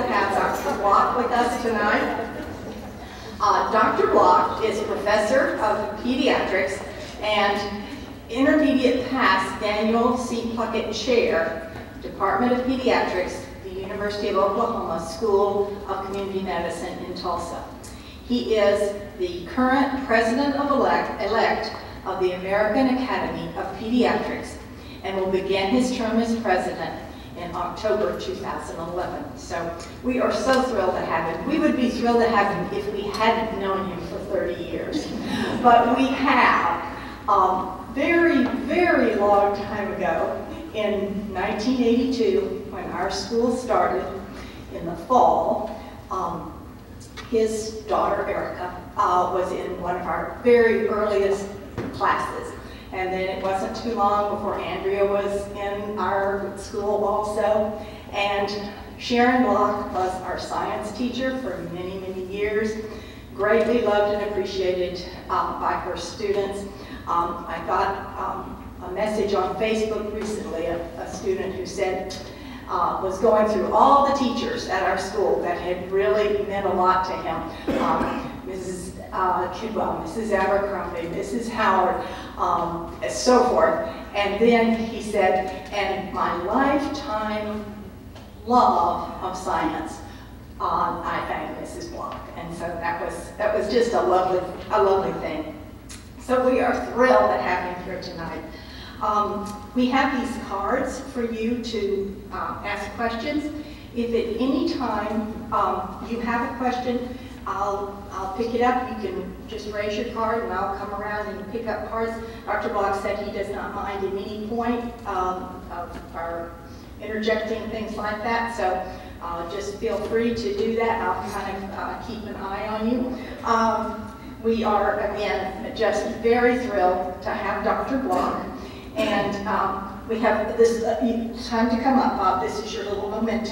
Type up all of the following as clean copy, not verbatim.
have Dr. Block with us tonight. Dr. Block is professor of pediatrics and intermediate pass Daniel C. Puckett Chair, Department of Pediatrics, the University of Oklahoma School of Community Medicine in Tulsa. He is the current president-elect of the American Academy of Pediatrics and will begin his term as president in October 2011. So we are so thrilled to have him. We would be thrilled to have him if we hadn't known him for 30 years. But we have. Very, very long time ago, in 1982, when our school started in the fall, his daughter, Erica, was in one of our very earliest classes. And then it wasn't too long before Andrea was in our school also. And Sharon Block was our science teacher for many, many years, greatly loved and appreciated by her students. I got a message on Facebook recently, a student who said, was going through all the teachers at our school that had really meant a lot to him. Mrs. Kidwell, Mrs. Abercrombie, Mrs. Howard, so forth. And then he said, and my lifetime love of science, I thank Mrs. Block. And so that was just a lovely thing. So we are thrilled to have him here tonight. We have these cards for you to ask questions. If at any time you have a question, I'll pick it up. You can just raise your card and I'll come around and pick up cards. Dr. Block said he does not mind at any point of our interjecting things like that. So just feel free to do that. I'll kind of keep an eye on you. We are, again, just very thrilled to have Dr. Block. And we have this, time to come up, Bob. This is your little memento.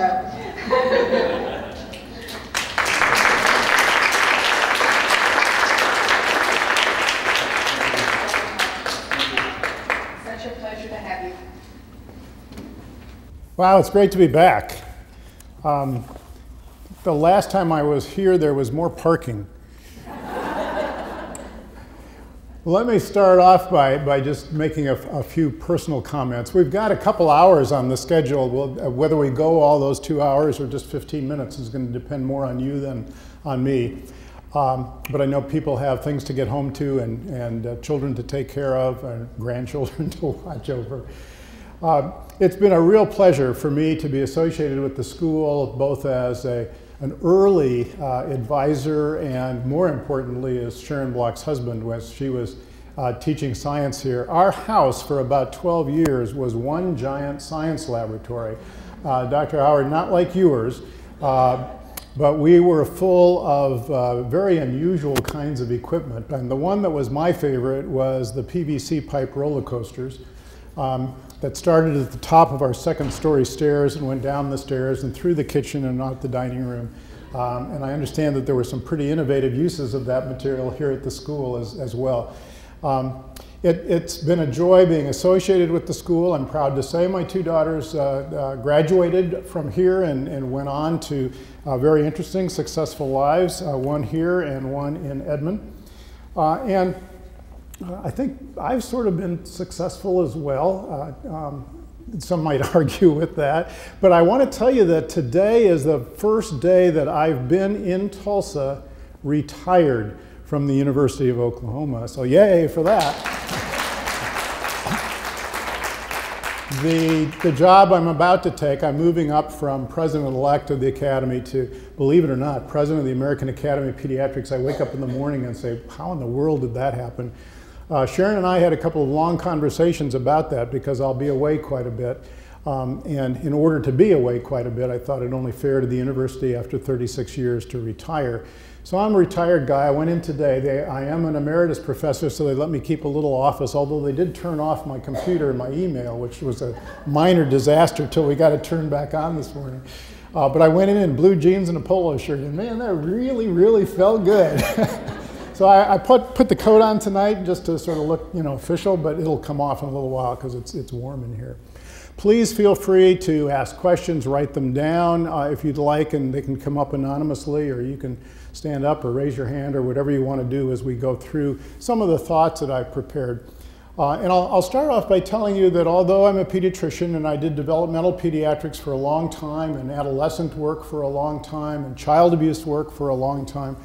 Such a pleasure to have you. Wow, it's great to be back. The last time I was here, there was more parking. Let me start off by just making a few personal comments. We've got a couple hours on the schedule. Whether we go all those 2 hours or just 15 minutes is going to depend more on you than on me. But I know people have things to get home to and children to take care of and grandchildren to watch over. It's been a real pleasure for me to be associated with the school, both as an early advisor and, more importantly, as Sharon Block's husband when she was teaching science here. Our house for about 12 years was one giant science laboratory. Dr. Howard, not like yours, but we were full of very unusual kinds of equipment. And the one that was my favorite was the PVC pipe roller coasters. That started at the top of our second-story stairs and went down the stairs and through the kitchen and out the dining room. And I understand that there were some pretty innovative uses of that material here at the school as well. It's been a joy being associated with the school. I'm proud to say my two daughters graduated from here and went on to very interesting, successful lives, one here and one in Edmond. And I think I've sort of been successful as well. Some might argue with that. But I want to tell you that today is the first day that I've been in Tulsa retired from the University of Oklahoma. So yay for that. The job I'm about to take, I'm moving up from president-elect of the Academy to, believe it or not, president of the American Academy of Pediatrics. I wake up in the morning and say, how in the world did that happen? Sharon and I had a couple of long conversations about that because I'll be away quite a bit. And in order to be away quite a bit, I thought it only fair to the university after 36 years to retire. So I'm a retired guy. I went in today. I am an emeritus professor, so they let me keep a little office, although they did turn off my computer and my email, which was a minor disaster till we got it turned back on this morning. But I went in blue jeans and a polo shirt, and man, that really, really felt good. So I put the coat on tonight just to sort of look, official, but it'll come off in a little while because it's warm in here. Please feel free to ask questions, write them down if you'd like, and they can come up anonymously, or you can stand up or raise your hand or whatever you want to do as we go through some of the thoughts that I've prepared. And I'll start off by telling you that although I'm a pediatrician and I did developmental pediatrics for a long time and adolescent work for a long time and child abuse work for a long time,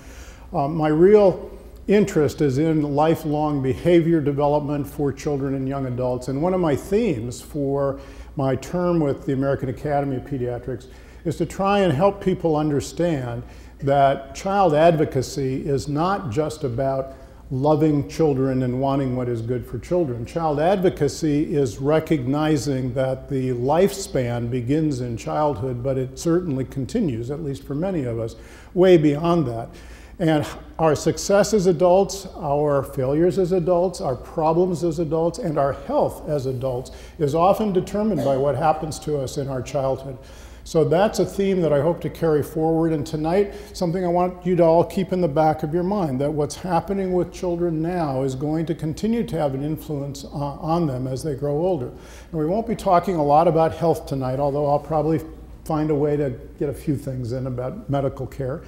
my real interest is in lifelong behavior development for children and young adults. And one of my themes for my term with the American Academy of Pediatrics is to try and help people understand that child advocacy is not just about loving children and wanting what is good for children. Child advocacy is recognizing that the lifespan begins in childhood, but it certainly continues, at least for many of us, way beyond that. And our success as adults, our failures as adults, our problems as adults, and our health as adults is often determined by what happens to us in our childhood. So that's a theme that I hope to carry forward. And tonight, something I want you to all keep in the back of your mind, that what's happening with children now is going to continue to have an influence on them as they grow older. And we won't be talking a lot about health tonight, although I'll probably find a way to get a few things in about medical care.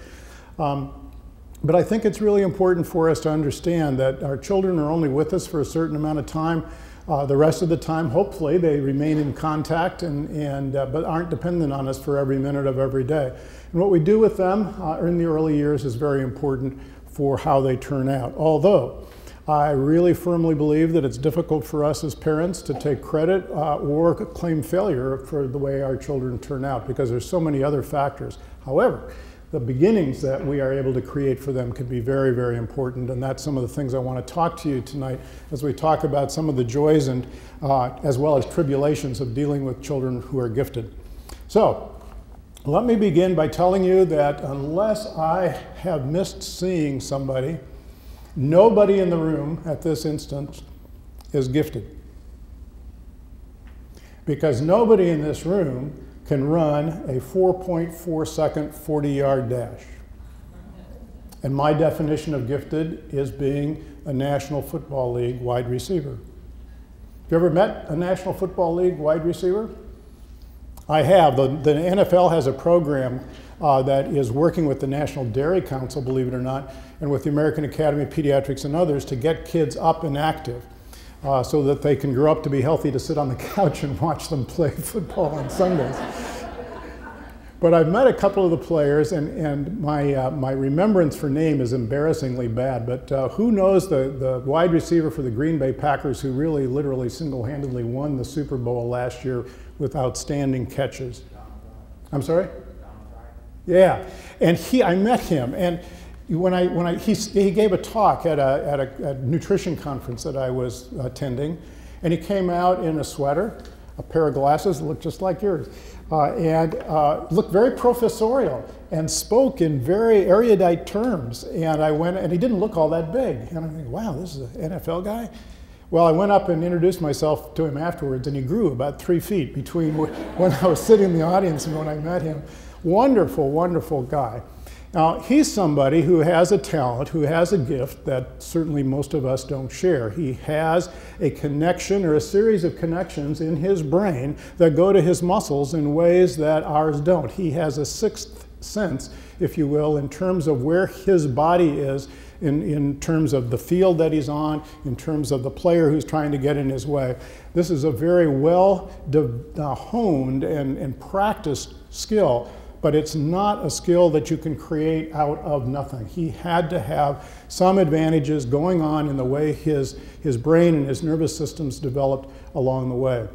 But I think it's really important for us to understand that our children are only with us for a certain amount of time. The rest of the time, hopefully, they remain in contact but aren't dependent on us for every minute of every day. And what we do with them in the early years is very important for how they turn out. Although I really firmly believe that it's difficult for us as parents to take credit or claim failure for the way our children turn out, because there's so many other factors. However, the beginnings that we are able to create for them can be very, very important, and that's some of the things I want to talk to you tonight as we talk about some of the joys and as well as tribulations of dealing with children who are gifted. So let me begin by telling you that unless I have missed seeing somebody, nobody in the room at this instant is gifted. Because nobody in this room can run a 4.4-second 40-yard dash. And my definition of gifted is being a National Football League wide receiver. Have you ever met a National Football League wide receiver? I have. The NFL has a program that is working with the National Dairy Council, believe it or not, and with the American Academy of Pediatrics and others to get kids up and active. So that they can grow up to be healthy to sit on the couch and watch them play football on Sundays. But I've met a couple of the players, and my remembrance for name is embarrassingly bad, but who knows the wide receiver for the Green Bay Packers who really literally single-handedly won the Super Bowl last year with outstanding catches? I'm sorry? Yeah, and I met him, and he gave a talk at a nutrition conference that I was attending, and he came out in a sweater, a pair of glasses that looked just like yours, and looked very professorial and spoke in very erudite terms. And I went, and he didn't look all that big. And I'm thinking, wow, this is an NFL guy? Well, I went up and introduced myself to him afterwards, and he grew about 3 feet between when I was sitting in the audience and when I met him. Wonderful, wonderful guy. Now, he's somebody who has a talent, who has a gift that certainly most of us don't share. He has a connection or a series of connections in his brain that go to his muscles in ways that ours don't. He has a sixth sense, if you will, in terms of where his body is, in terms of the field that he's on, in terms of the player who's trying to get in his way. This is a very well honed and practiced skill. But it's not a skill that you can create out of nothing. He had to have some advantages going on in the way his brain and his nervous systems developed along the way.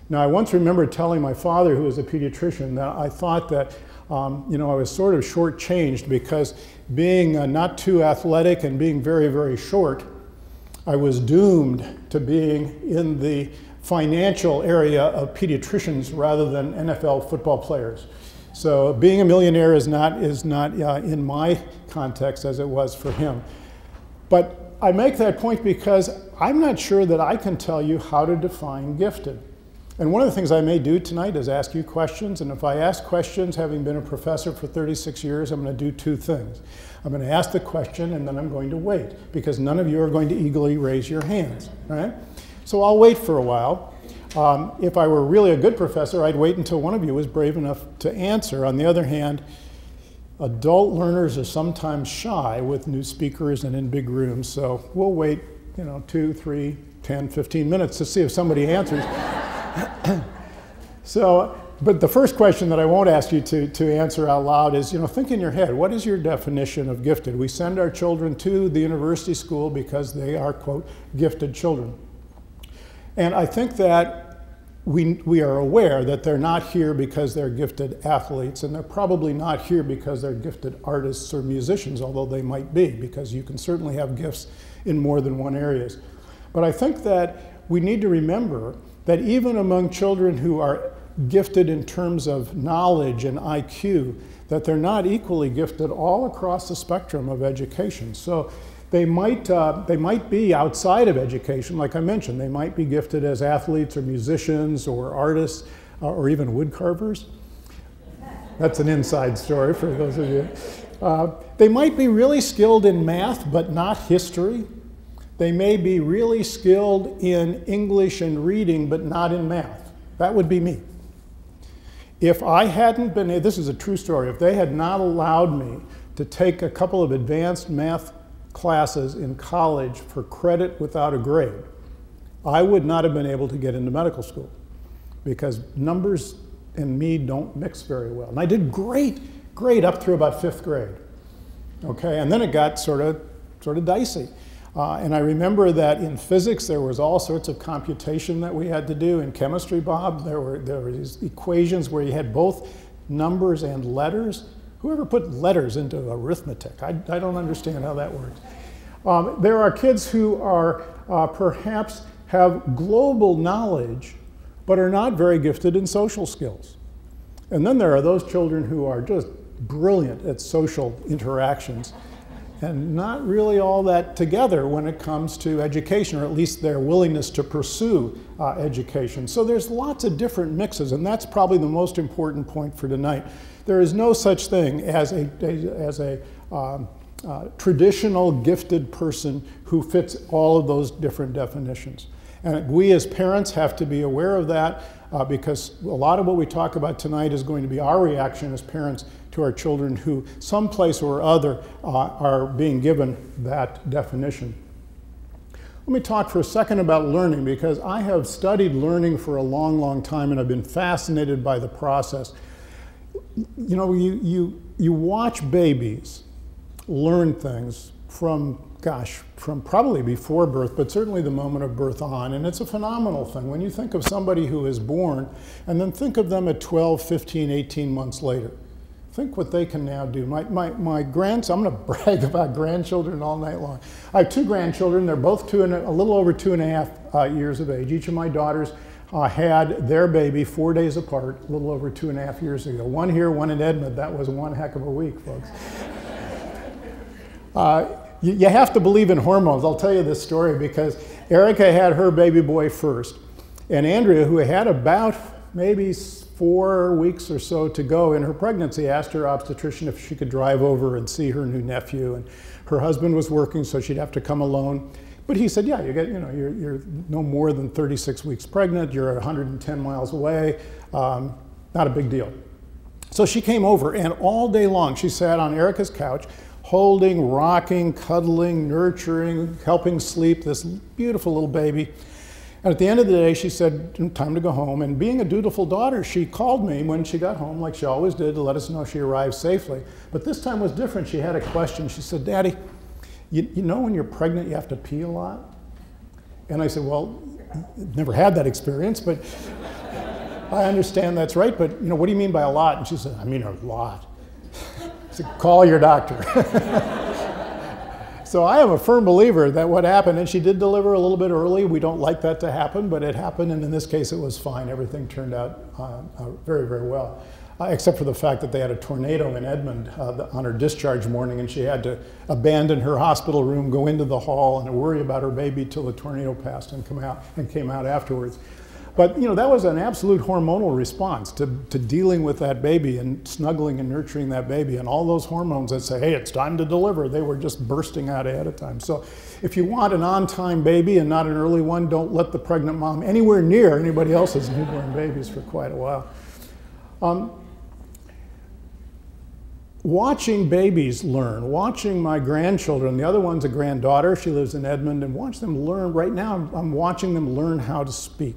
Now, I once remember telling my father, who was a pediatrician, that I thought that I was sort of shortchanged because being not too athletic and being very, very short, I was doomed to being in the financial area of pediatricians rather than NFL football players. So being a millionaire is not in my context as it was for him. But I make that point because I'm not sure that I can tell you how to define gifted. And one of the things I may do tonight is ask you questions. And if I ask questions, having been a professor for 36 years, I'm going to do two things. I'm going to ask the question, and then I'm going to wait, because none of you are going to eagerly raise your hands, right? So I'll wait for a while. If I were really a good professor, I'd wait until one of you was brave enough to answer. On the other hand, adult learners are sometimes shy with new speakers and in big rooms, so we'll wait, 2, 3, 10, 15 minutes to see if somebody answers. But the first question that I won't ask you to answer out loud is, think in your head, what is your definition of gifted? We send our children to the university school because they are, quote, gifted children. And I think that we are aware that they're not here because they're gifted athletes, and they're probably not here because they're gifted artists or musicians, although they might be, because you can certainly have gifts in more than one areas. But I think that we need to remember that even among children who are gifted in terms of knowledge and IQ, that they're not equally gifted all across the spectrum of education. So they might be outside of education, like I mentioned. They might be gifted as athletes or musicians or artists or even wood carvers. That's an inside story for those of you. They might be really skilled in math, but not history. They may be really skilled in English and reading, but not in math. That would be me. If I hadn't been, this is a true story, if they had not allowed me to take a couple of advanced math classes in college for credit without a grade, I would not have been able to get into medical school, because numbers and me don't mix very well. And I did great up through about 5th grade. Okay, and then it got sort of dicey. And I remember that in physics there was all sorts of computation that we had to do. In chemistry, Bob, there were these equations where you had both numbers and letters. Whoever put letters into arithmetic? I don't understand how that works. There are kids who are perhaps have global knowledge, but are not very gifted in social skills. And then there are those children who are just brilliant at social interactions and not really all that together when it comes to education, or at least their willingness to pursue education. So there's lots of different mixes, and that's probably the most important point for tonight. There is no such thing as a traditional gifted person who fits all of those different definitions. And we as parents have to be aware of that, because a lot of what we talk about tonight is going to be our reaction as parents to our children who someplace or other are being given that definition. Let me talk for a second about learning, because I have studied learning for a long, long time, and I've been fascinated by the process. You watch babies learn things from probably before birth, but certainly the moment of birth on, and it's a phenomenal thing. When you think of somebody who is born, and then think of them at 12, 15, 18 months later. Think what they can now do. My grandson, I'm going to brag about grandchildren all night long. I have 2 grandchildren. They're both a little over 2.5 years of age. Each of my daughters had their baby 4 days apart, a little over 2.5 years ago. One here, one in Edmond. That was one heck of a week, folks. You have to believe in hormones. I'll tell you this story because Erica had her baby boy first, and Andrea, who had about maybe 4 weeks or so to go in her pregnancy, asked her obstetrician if she could drive over and see her new nephew. And her husband was working, so she'd have to come alone. But he said, yeah, you're no more than 36 weeks pregnant, you're 110 miles away, not a big deal. So she came over, and all day long she sat on Erica's couch, holding, rocking, cuddling, nurturing, helping sleep this beautiful little baby. And at the end of the day, she said, time to go home. And being a dutiful daughter, she called me when she got home, like she always did, to let us know she arrived safely. But this time was different. She had a question. She said, Daddy, you know when you're pregnant you have to pee a lot? And I said, well, never had that experience, but I understand that's right. But what do you mean by a lot? And she said, I mean a lot. I said, call your doctor. So I am a firm believer that what happened, and she did deliver a little bit early. We don't like that to happen, but it happened, and in this case it was fine. Everything turned out very, very well, except for the fact that they had a tornado in Edmond on her discharge morning, and she had to abandon her hospital room, go into the hall, and worry about her baby till the tornado passed and came out afterwards. But you know, that was an absolute hormonal response to dealing with that baby and snuggling and nurturing that baby, and all those hormones that say, hey, it's time to deliver, they were just bursting out ahead of time. So if you want an on-time baby and not an early one, don't let the pregnant mom anywhere near anybody else's newborn babies for quite a while. Watching babies learn, watching my grandchildren, the other one's a granddaughter, she lives in Edmond, and watch them learn. Right now I'm watching them learn how to speak.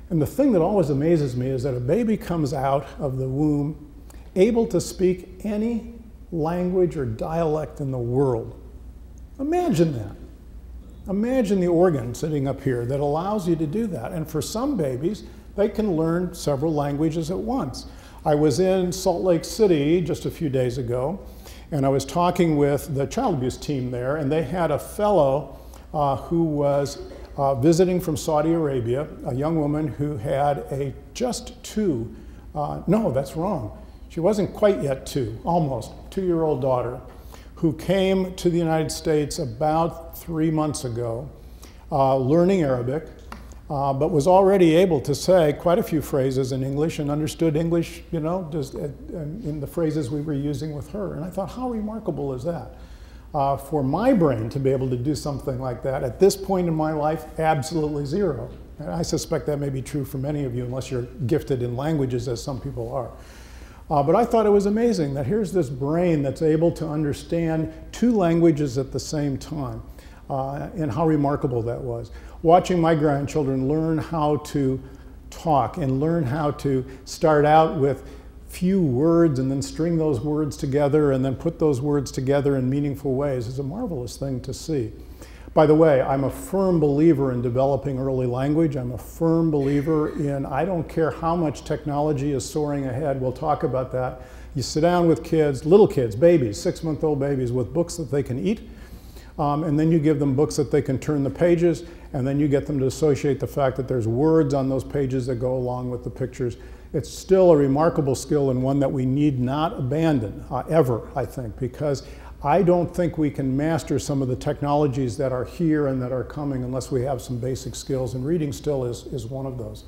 And the thing that always amazes me is that a baby comes out of the womb able to speak any language or dialect in the world. Imagine that. Imagine the organ sitting up here that allows you to do that. And for some babies, they can learn several languages at once. I was in Salt Lake City just a few days ago, and I was talking with the child abuse team there, and they had a fellow who was visiting from Saudi Arabia, a young woman who had a just two, no, that's wrong. She wasn't quite yet two, almost, 2-year-old daughter, who came to the United States about 3 months ago, learning Arabic, but was already able to say quite a few phrases in English and understood English, you know, just in the phrases we were using with her. And I thought, how remarkable is that? For my brain to be able to do something like that at this point in my life, absolutely zero. And I suspect that may be true for many of you, unless you're gifted in languages, as some people are. But I thought it was amazing that here's this brain that's able to understand 2 languages at the same time, and how remarkable that was. Watching my grandchildren learn how to talk and learn how to start out with few words and then string those words together and then put those words together in meaningful ways is a marvelous thing to see. By the way, I'm a firm believer in developing early language. I'm a firm believer in, I don't care how much technology is soaring ahead, we'll talk about that. You sit down with kids, little kids, babies, 6-month-old babies with books that they can eat, and then you give them books that they can turn the pages, and then you get them to associate the fact that there's words on those pages that go along with the pictures. It's still a remarkable skill and one that we need not abandon, ever, I think, because I don't think we can master some of the technologies that are here and that are coming unless we have some basic skills, and reading still is one of those.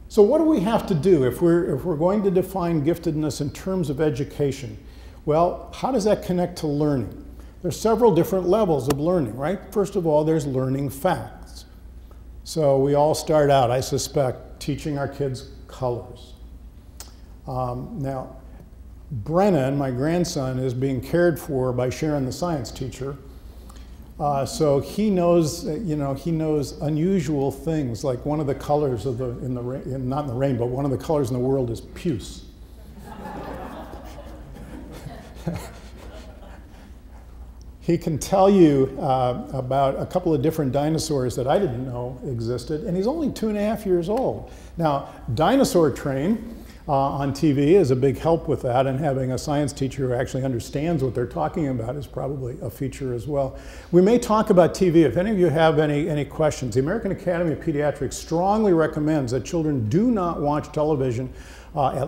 So what do we have to do if we're going to define giftedness in terms of education? Well, how does that connect to learning? There's several different levels of learning, right? First of all, there's learning facts. So we all start out, I suspect, teaching our kids colors. Now, Brennan, my grandson, is being cared for by Sharon, the science teacher. So he knows, you know, he knows unusual things, like one of the colors of not in the rainbow, one of the colors in the world is puce. He can tell you about a couple of different dinosaurs that I didn't know existed, and he's only 2.5 years old. Now, Dinosaur Train on TV is a big help with that, and having a science teacher who actually understands what they're talking about is probably a feature as well. We may talk about TV. If any of you have any questions, the American Academy of Pediatrics strongly recommends that children do not watch television,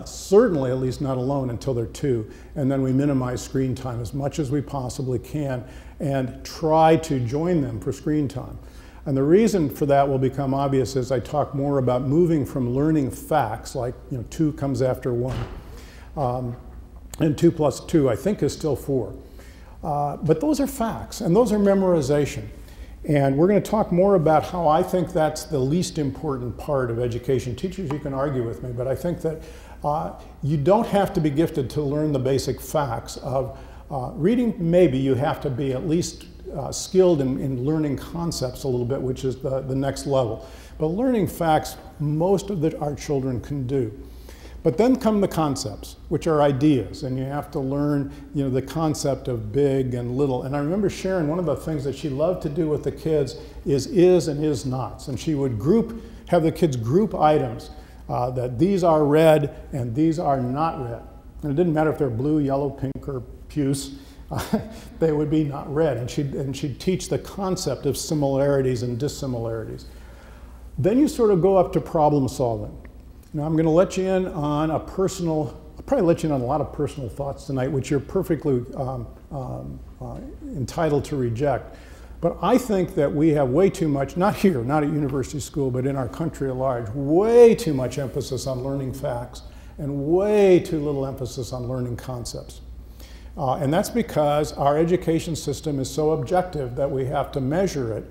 certainly at least not alone until they're 2, and then we minimize screen time as much as we possibly can and try to join them for screen time. And the reason for that will become obvious as I talk more about moving from learning facts, like 2 comes after 1, and 2 plus 2 I think is still 4. But those are facts, and those are memorization. And we're going to talk more about how I think that's the least important part of education. Teachers, you can argue with me, but I think that you don't have to be gifted to learn the basic facts of reading. Maybe you have to be at least skilled in learning concepts a little bit, which is the next level. But learning facts, most of our children can do. But then come the concepts, which are ideas, and you have to learn, the concept of big and little. And I remember Sharon, one of the things that she loved to do with the kids is and is nots. And she would have the kids group items that these are red and these are not red. And it didn't matter if they're blue, yellow, pink, or puce. They would be not red. And she'd teach the concept of similarities and dissimilarities. Then you sort of go up to problem solving. Now I'm going to let you in on I'll probably let you in on a lot of personal thoughts tonight, which you're perfectly entitled to reject. But I think that we have way too much, not here, not at university school, but in our country at large, way too much emphasis on learning facts and way too little emphasis on learning concepts. And that's because our education system is so objective that we have to measure it.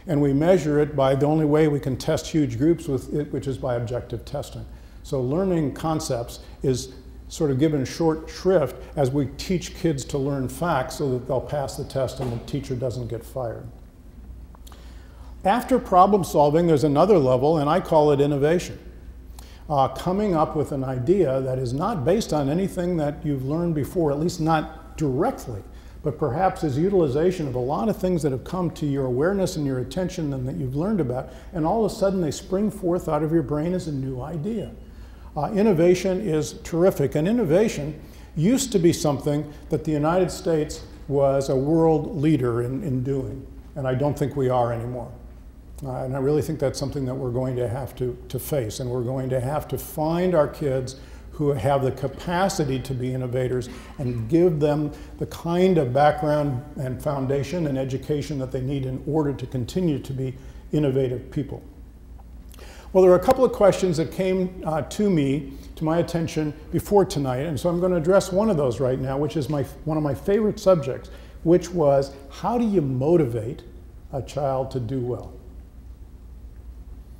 And we measure it by the only way we can test huge groups with it, which is by objective testing. So learning concepts is sort of given short shrift as we teach kids to learn facts so that they'll pass the test and the teacher doesn't get fired. After problem solving, there's another level, and I call it innovation. Coming up with an idea that is not based on anything that you've learned before, at least not directly, but perhaps is utilization of a lot of things that have come to your awareness and your attention and that you've learned about, and all of a sudden they spring forth out of your brain as a new idea. Innovation is terrific, and innovation used to be something that the United States was a world leader in doing, and I don't think we are anymore. And I really think that's something that we're going to have to face, and we're going to have to find our kids who have the capacity to be innovators and give them the kind of background and foundation and education that they need in order to continue to be innovative people. Well, there are a couple of questions that came to my attention before tonight, and so I'm going to address one of those right now, which is one of my favorite subjects, which was, how do you motivate a child to do well?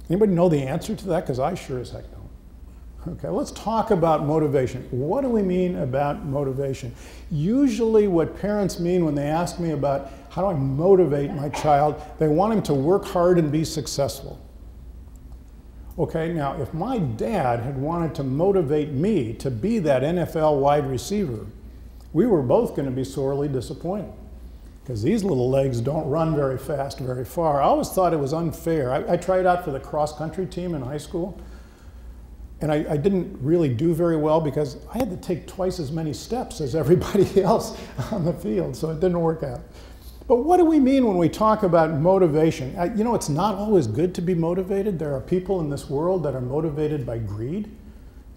Anybody know the answer to that? Because I sure as heck don't. Okay, let's talk about motivation. What do we mean about motivation? Usually what parents mean when they ask me about how do I motivate my child, they want him to work hard and be successful. Okay, now if my dad had wanted to motivate me to be that NFL wide receiver, we were both going to be sorely disappointed, because these little legs don't run very fast, very far. I always thought it was unfair. I tried out for the cross-country team in high school, and I didn't really do very well because I had to take twice as many steps as everybody else on the field, so it didn't work out. But what do we mean when we talk about motivation? You know, it's not always good to be motivated. There are people in this world that are motivated by greed.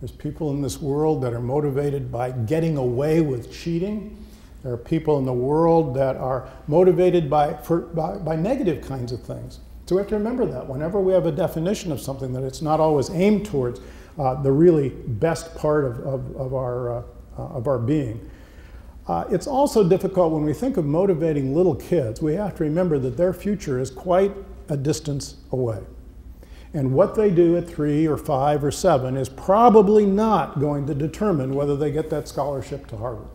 There's people in this world that are motivated by getting away with cheating. There are people in the world that are motivated by negative kinds of things. So we have to remember that whenever we have a definition of something, that it's not always aimed towards the really best part of our being. It's also difficult when we think of motivating little kids. We have to remember that their future is quite a distance away. And what they do at 3 or 5 or 7 is probably not going to determine whether they get that scholarship to Harvard,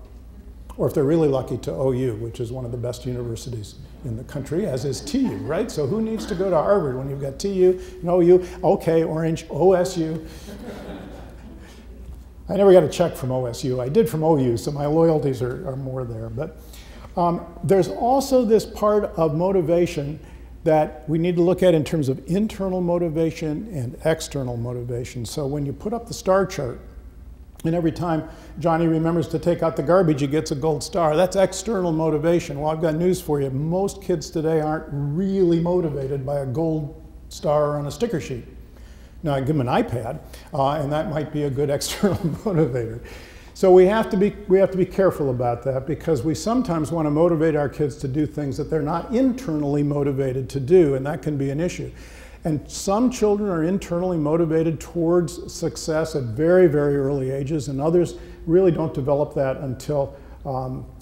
or if they're really lucky to OU, which is one of the best universities in the country, as is TU, right? So who needs to go to Harvard when you've got TU and OU? Okay, Orange, OSU. I never got a check from OSU. I did from OU, so my loyalties are more there. But there's also this part of motivation that we need to look at in terms of internal motivation and external motivation. So when you put up the star chart, and every time Johnny remembers to take out the garbage, he gets a gold star. That's external motivation. Well, I've got news for you. Most kids today aren't really motivated by a gold star on a sticker sheet. Now, I give them an iPad, and that might be a good external motivator. So we have to be careful about that, because we sometimes want to motivate our kids to do things that they're not internally motivated to do, and that can be an issue. And some children are internally motivated towards success at very, very early ages, and others really don't develop that until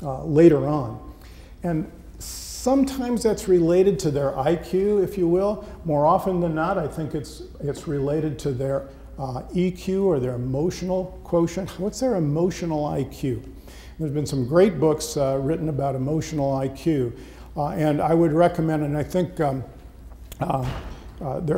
later on. And sometimes that's related to their IQ, if you will. More often than not, I think it's related to their EQ, or their emotional quotient. What's their emotional IQ? There's been some great books written about emotional IQ, and I would recommend, and I think there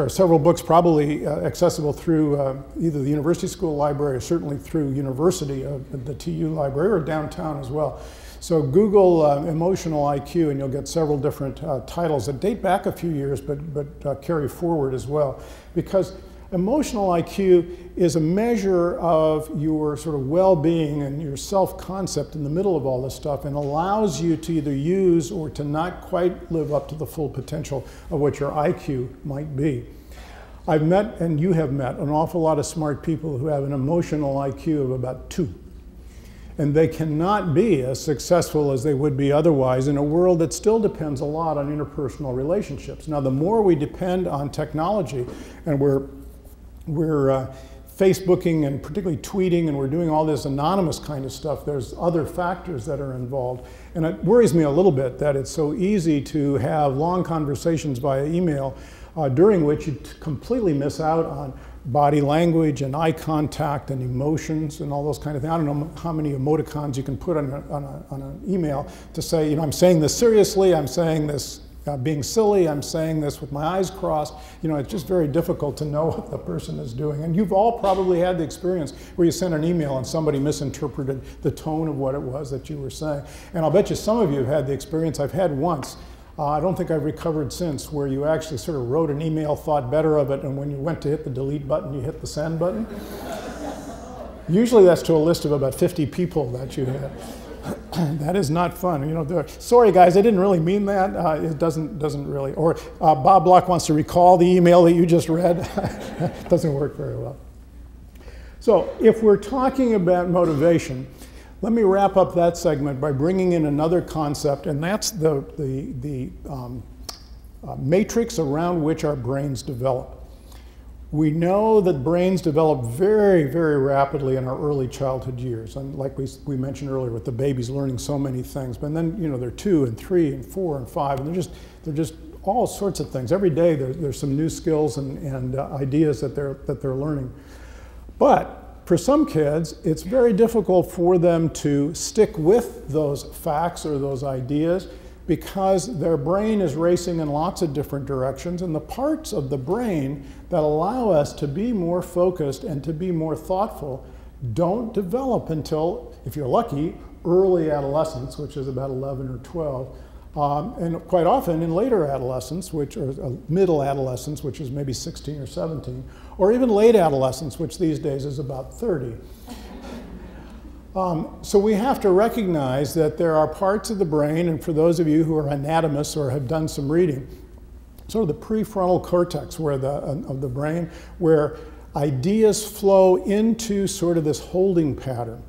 are several books probably accessible through either the University School Library or certainly through University, the TU Library, or downtown as well. So Google emotional IQ, and you'll get several different titles that date back a few years, but carry forward as well. Because emotional IQ is a measure of your sort of well-being and your self-concept in the middle of all this stuff, and allows you to either use or to not quite live up to the full potential of what your IQ might be. I've met, and you have met, an awful lot of smart people who have an emotional IQ of about 2. and they cannot be as successful as they would be otherwise in a world that still depends a lot on interpersonal relationships. Now, the more we depend on technology, and we're Facebooking and particularly tweeting, and we're doing all this anonymous kind of stuff, there's other factors that are involved. And it worries me a little bit that it's so easy to have long conversations via email during which you completely miss out on body language and eye contact and emotions and all those kind of things. I don't know how many emoticons you can put on an email to say, you know, I'm saying this seriously, I'm saying this being silly, I'm saying this with my eyes crossed. You know, it's just very difficult to know what the person is doing. And you've all probably had the experience where you sent an email and somebody misinterpreted the tone of what it was that you were saying. And I'll bet you some of you have had the experience I've had once. I don't think I've recovered since, where you actually sort of wrote an email, thought better of it, and when you went to hit the delete button, you hit the send button. Usually that's to a list of about 50 people that you had. That is not fun. You know, sorry guys, I didn't really mean that. It doesn't really. Or Bob Block wants to recall the email that you just read. It doesn't work very well. So if we're talking about motivation, let me wrap up that segment by bringing in another concept, and that's the matrix around which our brains develop. We know that brains develop very, very rapidly in our early childhood years. And like we mentioned earlier, with the babies learning so many things. But then, you know, they're 2 and 3 and 4 and 5, and they're just all sorts of things. Every day there's some new skills and ideas that they're learning. But for some kids, it's very difficult for them to stick with those facts or those ideas because their brain is racing in lots of different directions, and the parts of the brain that allow us to be more focused and to be more thoughtful don't develop until, if you're lucky, early adolescence, which is about 11 or 12, and quite often in later adolescence, or middle adolescence, which is maybe 16 or 17, or even late adolescence, which these days is about 30. So we have to recognize that there are parts of the brain, and for those of you who are anatomists or have done some reading, sort of the prefrontal cortex of the brain, where ideas flow into sort of this holding pattern.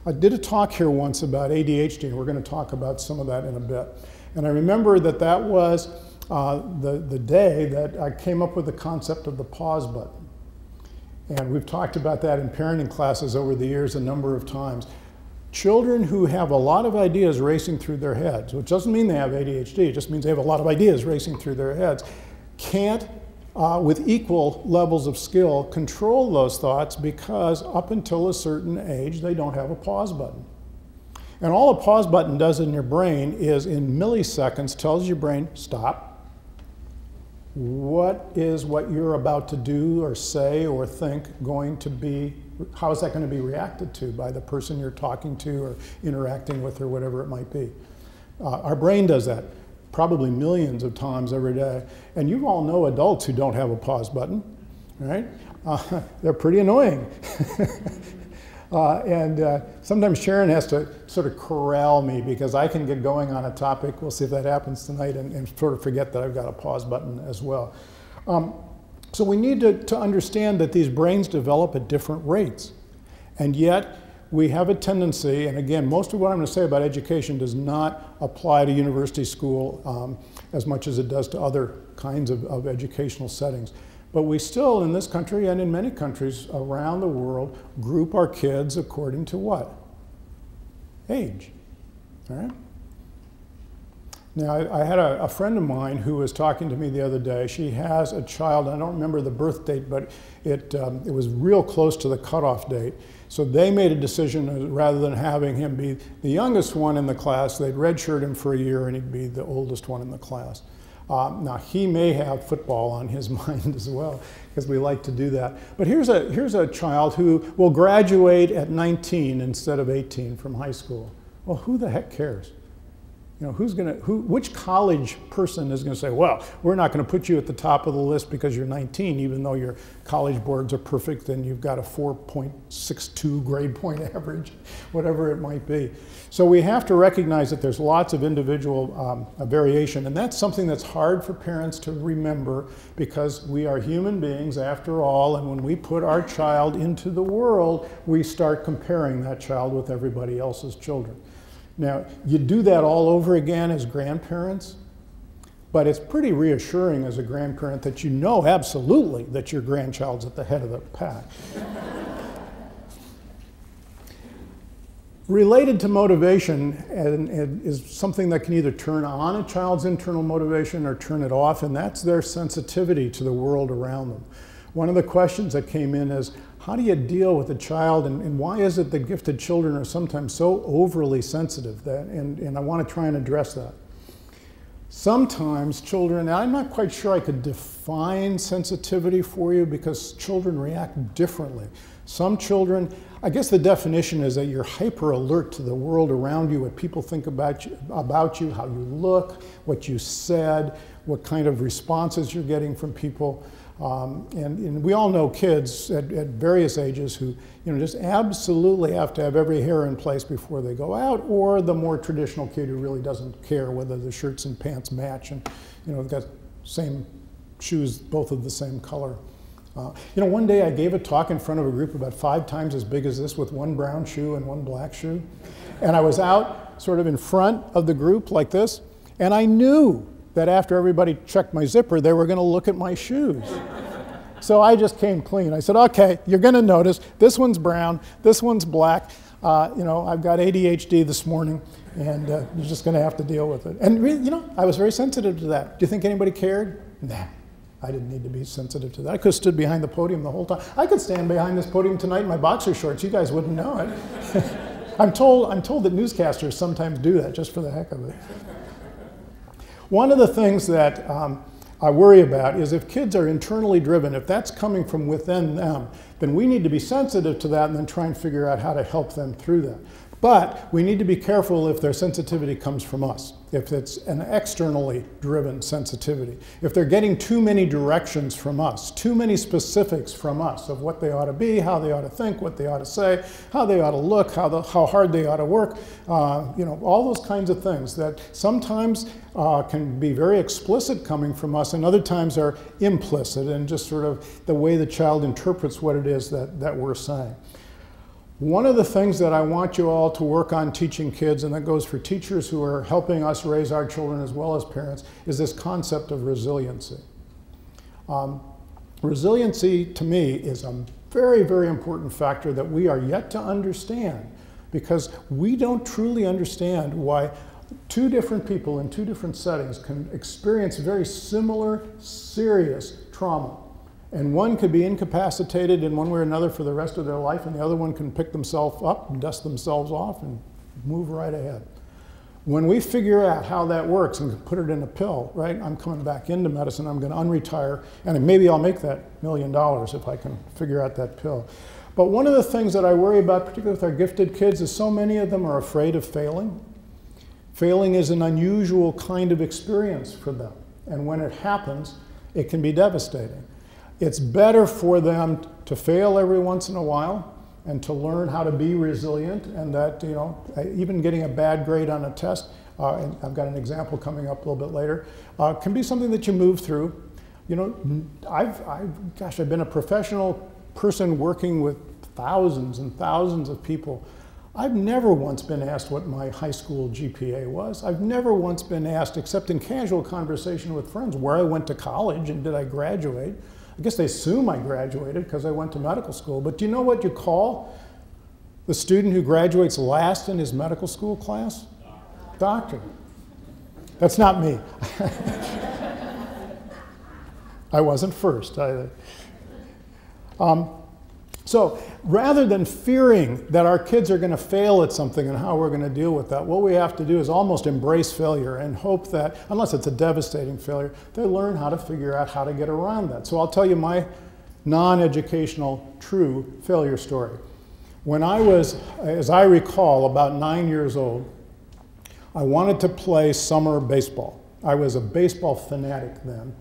I did a talk here once about ADHD, and we're going to talk about some of that in a bit. And I remember that was the day that I came up with the concept of the pause button. And we've talked about that in parenting classes over the years a number of times. Children who have a lot of ideas racing through their heads, which doesn't mean they have ADHD, it just means they have a lot of ideas racing through their heads, can't, with equal levels of skill, control those thoughts because up until a certain age, they don't have a pause button. And all a pause button does in your brain is in milliseconds tells your brain, stop. What is what you're about to do or say or think going to be, how is that going to be reacted to by the person you're talking to or interacting with or whatever it might be? Our brain does that probably millions of times every day. And you all know adults who don't have a pause button, right? They're pretty annoying. Sometimes Sharon has to sort of corral me because I can get going on a topic, we'll see if that happens tonight, and sort of forget that I've got a pause button as well. So we need to understand that these brains develop at different rates. And yet we have a tendency, and again, most of what I'm going to say about education does not apply to university school as much as it does to other kinds of educational settings. But we still, in this country and in many countries around the world, group our kids according to what? Age, all right? Now, I had a friend of mine who was talking to me the other day. She has a child, I don't remember the birth date, but it was real close to the cutoff date. So they made a decision, rather than having him be the youngest one in the class, they'd redshirt him for a year and he'd be the oldest one in the class. Now, he may have football on his mind as well, because we like to do that. But here's a child who will graduate at 19 instead of 18 from high school. Well, who the heck cares? You know, which college person is going to say, well, we're not going to put you at the top of the list because you're 19, even though your college boards are perfect and you've got a 4.62 grade point average, whatever it might be. So we have to recognize that there's lots of individual variation, and that's something that's hard for parents to remember because we are human beings after all, and when we put our child into the world, we start comparing that child with everybody else's children. Now, you do that all over again as grandparents, but it's pretty reassuring as a grandparent that you know absolutely that your grandchild's at the head of the pack. Related to motivation is something that can either turn on a child's internal motivation or turn it off, and that's their sensitivity to the world around them. One of the questions that came in is, how do you deal with a child, and why is it that gifted children are sometimes so overly sensitive? And I want to try and address that. Sometimes children, I'm not quite sure I could define sensitivity for you because children react differently. Some children, I guess the definition is that you're hyper alert to the world around you, what people think about you, how you look, what you said, what kind of responses you're getting from people. And we all know kids at various ages who, you know, just absolutely have to have every hair in place before they go out, or the more traditional kid who really doesn't care whether the shirts and pants match, and, you know, got same shoes, both of the same color. You know, one day I gave a talk in front of a group about 5 times as big as this with one brown shoe and one black shoe, and I was out sort of in front of the group like this, and I knew that after everybody checked my zipper, they were going to look at my shoes. So I just came clean. I said, okay, you're going to notice this one's brown, this one's black. You know, I've got ADHD this morning, and you're just going to have to deal with it. And, you know, I was very sensitive to that. Do you think anybody cared? Nah, I didn't need to be sensitive to that. I could have stood behind the podium the whole time. I could stand behind this podium tonight in my boxer shorts. You guys wouldn't know it. I'm told that newscasters sometimes do that just for the heck of it. One of the things that I worry about is if kids are internally driven, if that's coming from within them, then we need to be sensitive to that and then try and figure out how to help them through that. But we need to be careful if their sensitivity comes from us, if it's an externally driven sensitivity. If they're getting too many directions from us, too many specifics from us of what they ought to be, how they ought to think, what they ought to say, how they ought to look, how hard they ought to work, you know, all those kinds of things that sometimes can be very explicit coming from us and other times are implicit and just sort of the way the child interprets what it is that we're saying. One of the things that I want you all to work on teaching kids, and that goes for teachers who are helping us raise our children as well as parents, is this concept of resiliency. Resiliency, to me, is a very, very important factor that we are yet to understand, because we don't truly understand why 2 different people in 2 different settings can experience very similar, serious trauma. And one could be incapacitated in one way or another for the rest of their life, and the other one can pick themselves up and dust themselves off and move right ahead. When we figure out how that works and put it in a pill, right, I'm coming back into medicine, I'm going to unretire, and maybe I'll make that $1 million if I can figure out that pill. But one of the things that I worry about, particularly with our gifted kids, is so many of them are afraid of failing. Failing is an unusual kind of experience for them, and when it happens, it can be devastating. It's better for them to fail every once in a while and to learn how to be resilient, and that, you know, even getting a bad grade on a test, and I've got an example coming up a little bit later, can be something that you move through. You know, I've been a professional person working with thousands and thousands of people. I've never once been asked what my high school GPA was. I've never once been asked, except in casual conversation with friends, where I went to college and did I graduate. I guess they assume I graduated because I went to medical school, but do you know what you call the student who graduates last in his medical school class? Doctor. That's not me. I wasn't first either. So rather than fearing that our kids are going to fail at something and how we're going to deal with that, what we have to do is almost embrace failure and hope that, unless it's a devastating failure, they learn how to figure out how to get around that. So I'll tell you my non-educational true failure story. When I was, as I recall, about 9 years old, I wanted to play summer baseball. I was a baseball fanatic then,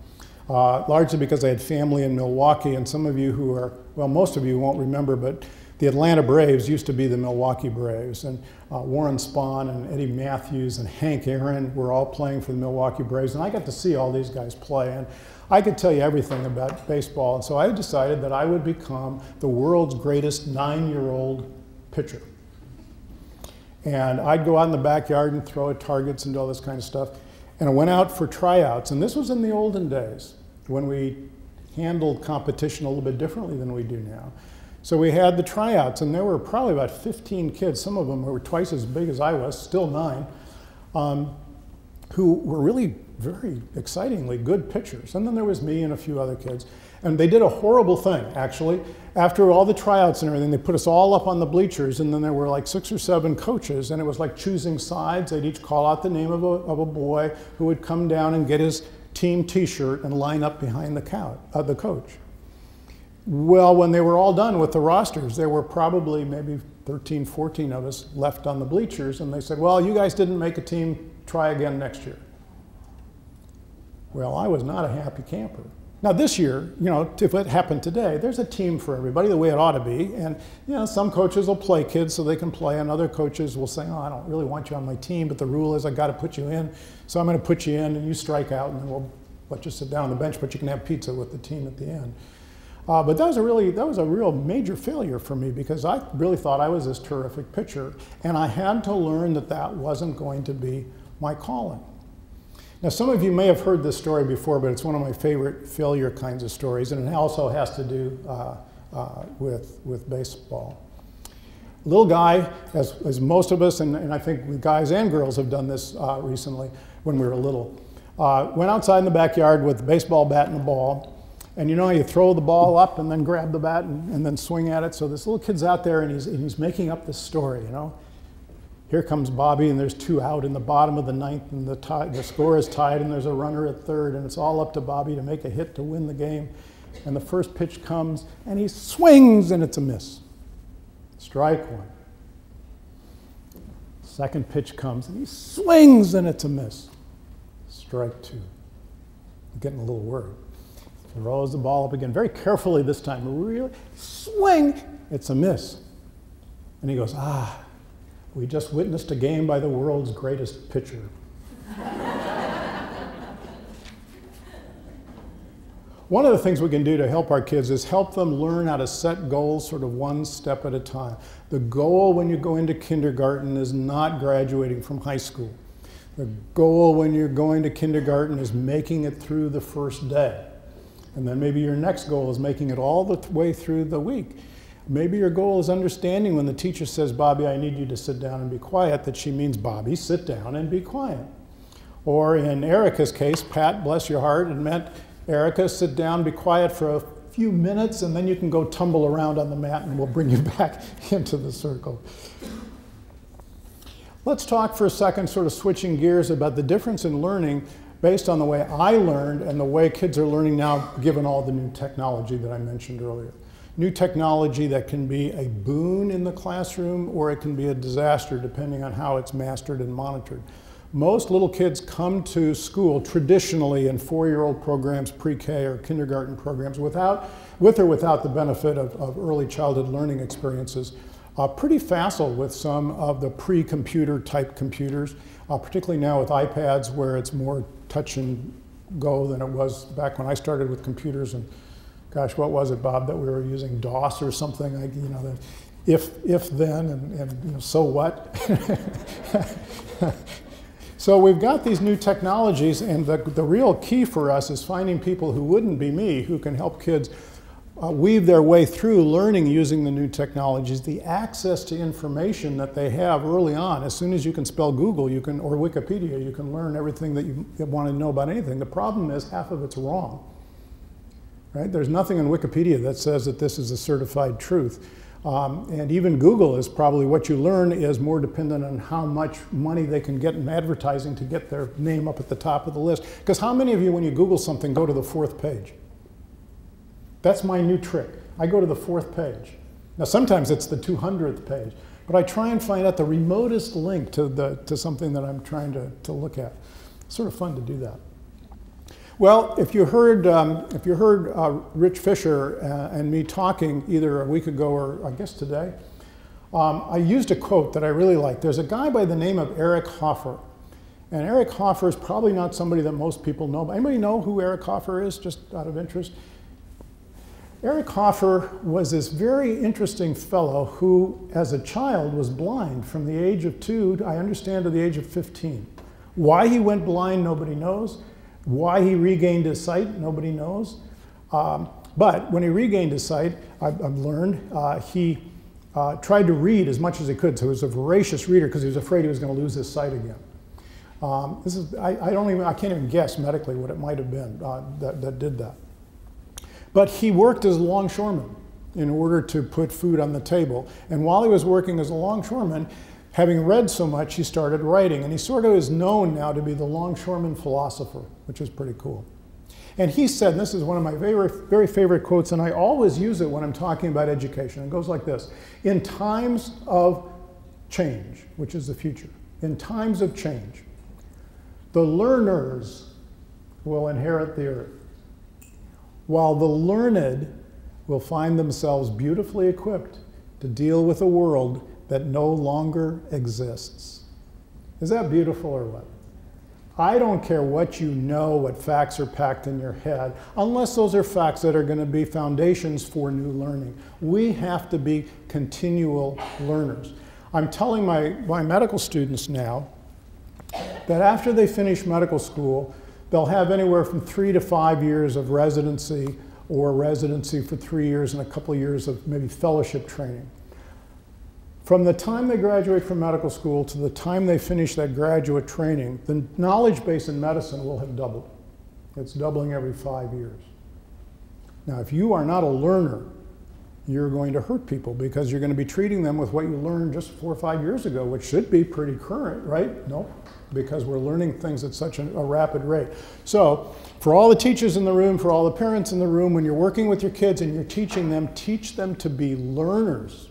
largely because I had family in Milwaukee, and some of you who are, well, most of you won't remember, but the Atlanta Braves used to be the Milwaukee Braves, and Warren Spahn and Eddie Matthews and Hank Aaron were all playing for the Milwaukee Braves, and I got to see all these guys play, and I could tell you everything about baseball, and so I decided that I would become the world's greatest 9-year-old pitcher. And I'd go out in the backyard and throw at targets and do all this kind of stuff. And I went out for tryouts, and this was in the olden days when we handled competition a little bit differently than we do now. So we had the tryouts, and there were probably about 15 kids, some of them were twice as big as I was, still 9, who were really very excitingly good pitchers. And then there was me and a few other kids. And they did a horrible thing, actually. After all the tryouts and everything, they put us all up on the bleachers, and then there were like 6 or 7 coaches, and it was like choosing sides. They'd each call out the name of a boy who would come down and get his team t-shirt and line up behind the coach. Well, when they were all done with the rosters, there were probably maybe 13, 14 of us left on the bleachers, and they said, well, you guys didn't make a team, try again next year. Well, I was not a happy camper. Now this year, you know, if it happened today, there's a team for everybody the way it ought to be. And you know, some coaches will play kids so they can play, and other coaches will say, oh, I don't really want you on my team, but the rule is I got to put you in. So I'm going to put you in, and you strike out, and then we'll let you sit down on the bench, but you can have pizza with the team at the end. But that was a real major failure for me, because I really thought I was this terrific pitcher, and I had to learn that that wasn't going to be my calling. Now, some of you may have heard this story before, but it's one of my favorite failure kinds of stories, and it also has to do with baseball. A little guy, as most of us, and I think guys and girls have done this recently when we were little, went outside in the backyard with a baseball bat and a ball. And you know, you throw the ball up and then grab the bat and then swing at it. So this little kid's out there, and he's making up this story, you know. Here comes Bobby, and there's 2 out in the bottom of the 9th, and the score is tied, and there's a runner at 3rd, and it's all up to Bobby to make a hit to win the game. And the first pitch comes, and he swings, and it's a miss. Strike 1. Second pitch comes, and he swings, and it's a miss. Strike 2. I'm getting a little worried. Throws the ball up again, very carefully this time. Really swing, it's a miss. And he goes, we just witnessed a game by the world's greatest pitcher. One of the things we can do to help our kids is help them learn how to set goals sort of one step at a time. The goal when you go into kindergarten is not graduating from high school. The goal when you're going to kindergarten is making it through the first day. And then maybe your next goal is making it all the way through the week. Maybe your goal is understanding when the teacher says, Bobby, I need you to sit down and be quiet, that she means, Bobby, sit down and be quiet. Or in Erica's case, Pat, bless your heart, it meant, Erica, sit down, be quiet for a few minutes, and then you can go tumble around on the mat and we'll bring you back into the circle. Let's talk for a second, sort of switching gears, about the difference in learning based on the way I learned and the way kids are learning now, given all the new technology that I mentioned earlier. New technology that can be a boon in the classroom, or it can be a disaster depending on how it's mastered and monitored. Most little kids come to school traditionally in 4-year-old programs, pre-K or kindergarten programs, with or without the benefit of early childhood learning experiences, pretty facile with some of the pre-computer type computers, particularly now with iPads, where it's more touch and go than it was back when I started with computers. And gosh, what was it, Bob, that we were using DOS or something? You know, if then, and you know, so what? So we've got these new technologies, and the real key for us is finding people who wouldn't be me, who can help kids weave their way through learning using the new technologies, the access to information that they have early on. As soon as you can spell Google, you can, or Wikipedia, you can learn everything that you want to know about anything. The problem is half of it's wrong. Right? There's nothing in Wikipedia that says that this is a certified truth. And even Google is probably, what you learn is more dependent on how much money they can get in advertising to get their name up at the top of the list. Because how many of you, when you Google something, go to the 4th page? That's my new trick. I go to the 4th page. Now sometimes it's the 200th page, but I try and find out the remotest link to something that I'm trying to look at. It's sort of fun to do that. Well, if you heard Rich Fisher and me talking either a week ago or I guess today, I used a quote that I really like. There's a guy by the name of Eric Hoffer. And Eric Hoffer is probably not somebody that most people know. Anybody know who Eric Hoffer is, just out of interest? Eric Hoffer was this very interesting fellow who, as a child, was blind from the age of 2, I understand, to the age of 15. Why he went blind, nobody knows. Why he regained his sight, nobody knows. But when he regained his sight, I've learned, he tried to read as much as he could. So he was a voracious reader because he was afraid he was going to lose his sight again. I can't even guess medically what it might have been that did that. But he worked as a longshoreman in order to put food on the table. And while he was working as a longshoreman, having read so much, he started writing. And he sort of is known now to be the longshoreman philosopher, which is pretty cool. And he said, and this is one of my very favorite quotes, and I always use it when I'm talking about education. It goes like this: in times of change, which is the future, in times of change, the learners will inherit the earth, while the learned will find themselves beautifully equipped to deal with a world that no longer exists. Is that beautiful or what? I don't care what you know, what facts are packed in your head, unless those are facts that are going to be foundations for new learning. We have to be continual learners. I'm telling my medical students now that after they finish medical school, they'll have anywhere from 3 to 5 years of residency, or residency for 3 years and a couple of years of maybe fellowship training. From the time they graduate from medical school to the time they finish that graduate training, the knowledge base in medicine will have doubled. It's doubling every 5 years. Now, if you are not a learner, you're going to hurt people because you're going to be treating them with what you learned just 4 or 5 years ago, which should be pretty current, right? No, because we're learning things at such a rapid rate. So for all the teachers in the room, for all the parents in the room, when you're working with your kids and you're teaching them, teach them to be learners.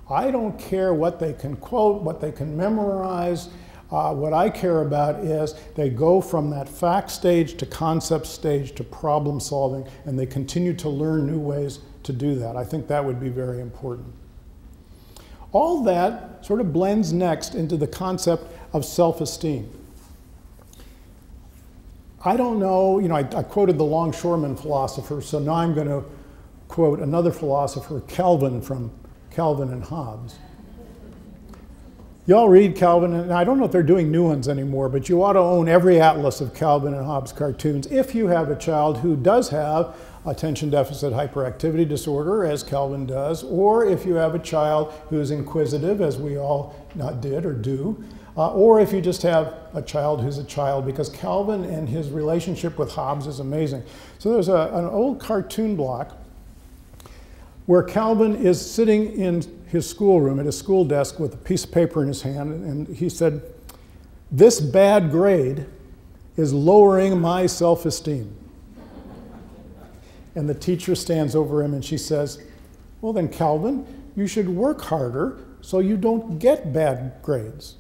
I don't care what they can quote, what they can memorize. What I care about is they go from that fact stage to concept stage to problem solving, and they continue to learn new ways to do that. I think that would be very important. All that sort of blends next into the concept of self-esteem. I don't know, I quoted the longshoreman philosopher, so now I'm going to quote another philosopher, Calvin, from Calvin and Hobbes. Y'all read Calvin, and I don't know if they're doing new ones anymore, but you ought to own every atlas of Calvin and Hobbes cartoons if you have a child who does have attention deficit hyperactivity disorder, as Calvin does, or if you have a child who's inquisitive, as we all did or do, or if you just have a child who's a child, because Calvin and his relationship with Hobbes is amazing. So there's an old cartoon block where Calvin is sitting in his schoolroom at his school desk with a piece of paper in his hand, and he said, "This bad grade is lowering my self-esteem." And the teacher stands over him and she says, "Well then, Calvin, you should work harder so you don't get bad grades."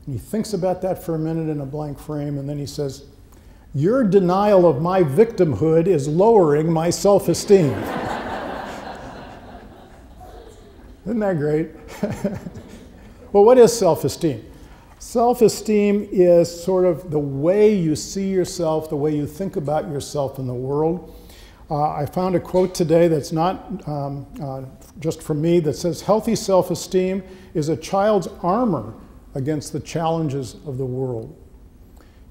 And he thinks about that for a minute in a blank frame, and then he says, "Your denial of my victimhood is lowering my self-esteem." Isn't that great? Well, what is self-esteem? Self-esteem is sort of the way you see yourself, the way you think about yourself in the world. I found a quote today that's not just from me that says, "Healthy self-esteem is a child's armor against the challenges of the world."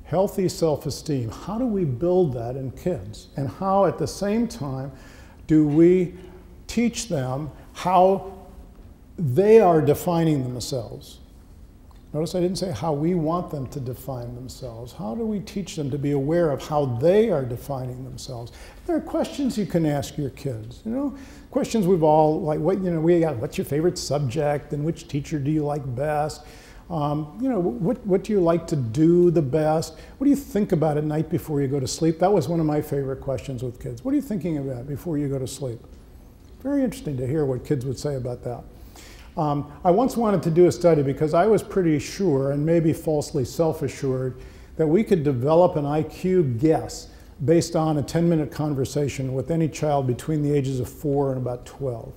Healthy self-esteem. How do we build that in kids? And how, at the same time, do we teach them how they are defining themselves? Notice I didn't say how we want them to define themselves. How do we teach them to be aware of how they are defining themselves? There are questions you can ask your kids. Questions we've all, like, what's your favorite subject, and which teacher do you like best? What do you like to do the best? What do you think about at night before you go to sleep? That was one of my favorite questions with kids. What are you thinking about before you go to sleep? Very interesting to hear what kids would say about that. I once wanted to do a study because I was pretty sure, and maybe falsely self-assured, that we could develop an IQ guess based on a 10-minute conversation with any child between the ages of 4 and about 12.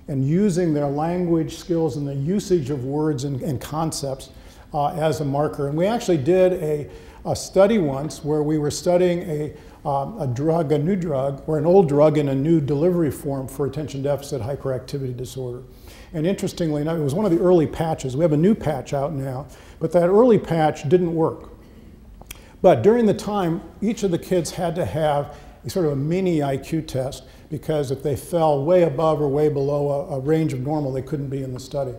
And using their language skills and the usage of words and concepts as a marker. And we actually did a study once where we were studying a drug, a new drug, or an old drug in a new delivery form for attention deficit hyperactivity disorder. And interestingly enough, it was one of the early patches. We have a new patch out now, but that early patch didn't work. But during the time, each of the kids had to have a sort of a mini IQ test, because if they fell way above or way below a range of normal, they couldn't be in the study.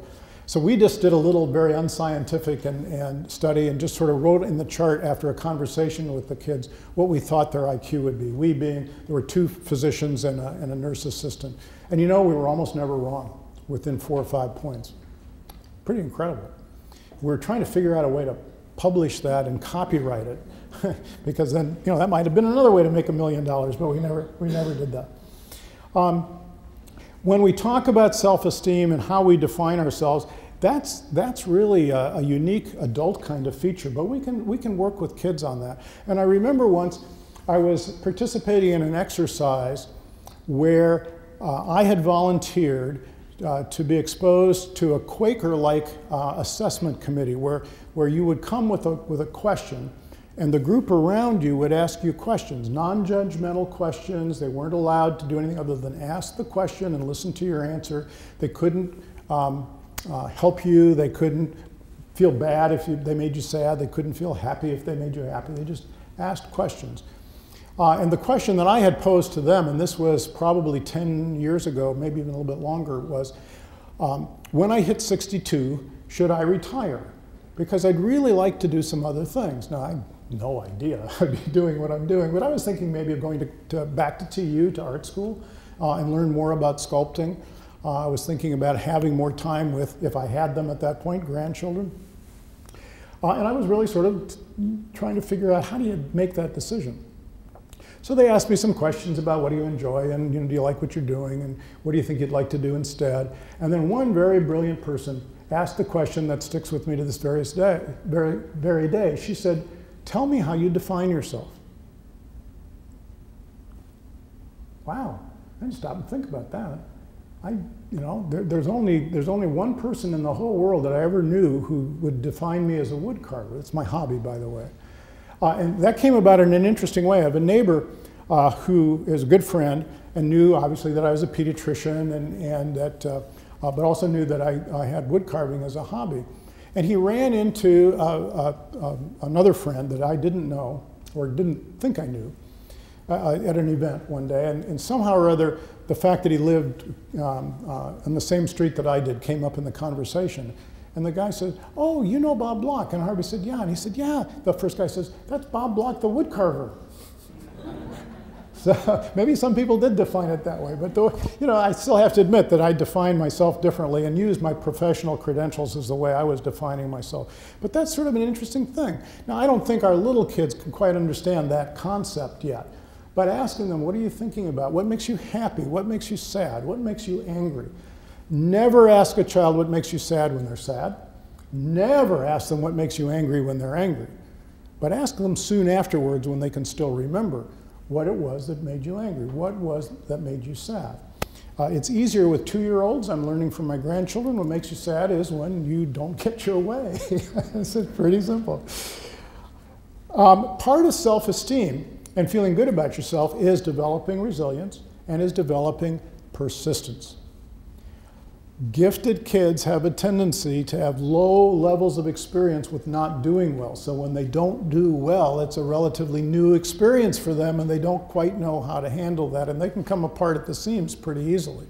So we just did a little very unscientific and study and just sort of wrote in the chart after a conversation with the kids what we thought their IQ would be. We being, there were 2 physicians and a nurse assistant. And you know, we were almost never wrong within 4 or 5 points. Pretty incredible. We were trying to figure out a way to publish that and copyright it because then, you know, that might have been another way to make $1 million, but we never did that. When we talk about self-esteem and how we define ourselves, that's really a unique adult kind of feature, but we can work with kids on that. And I remember once I was participating in an exercise where I had volunteered to be exposed to a Quaker-like assessment committee where you would come with a question, and the group around you would ask you questions, non-judgmental questions. They weren't allowed to do anything other than ask the question and listen to your answer. They couldn't help you. They couldn't feel bad if they made you sad. They couldn't feel happy if they made you happy. They just asked questions. And the question that I had posed to them, and this was probably 10 years ago, maybe even a little bit longer, was, when I hit 62, should I retire? Because I'd really like to do some other things. Now, I have no idea I'd be doing what I'm doing, but I was thinking maybe of going back to TU, to art school, and learn more about sculpting. I was thinking about having more time with, if I had them at that point, grandchildren. And I was really sort of trying to figure out, how do you make that decision? So they asked me some questions about what do you enjoy, and, you know, do you like what you're doing, and what do you think you'd like to do instead? And then one very brilliant person asked the question that sticks with me to this very day. She said, "Tell me how you define yourself." Wow, I didn't stop and think about that. You know, there's only one person in the whole world that I ever knew who would define me as a wood carver. It's my hobby, by the way. And that came about in an interesting way. I have a neighbor who is a good friend and knew, obviously, that I was a pediatrician and that, but also knew that I had wood carving as a hobby. And he ran into another friend that I didn't know, or didn't think I knew, at an event one day. And somehow or other, the fact that he lived on the same street that I did came up in the conversation. And the guy said, "Oh, you know Bob Block?" And Harvey said, "Yeah." And he said, "Yeah." The first guy says, "That's Bob Block, the wood carver." So maybe some people did define it that way, but you know, I still have to admit that I define myself differently and use my professional credentials as the way I was defining myself. But that's sort of an interesting thing. Now, I don't think our little kids can quite understand that concept yet, but asking them, what are you thinking about? What makes you happy? What makes you sad? What makes you angry? Never ask a child what makes you sad when they're sad. Never ask them what makes you angry when they're angry. But ask them soon afterwards, when they can still remember, what it was that made you angry, what was that made you sad. It's easier with 2-year-olds. I'm learning from my grandchildren. What makes you sad is when you don't get your way. It's pretty simple. Part of self-esteem and feeling good about yourself is developing resilience and is developing persistence. Gifted kids have a tendency to have low levels of experience with not doing well. So when they don't do well, it's a relatively new experience for them, and they don't quite know how to handle that, and they can come apart at the seams pretty easily.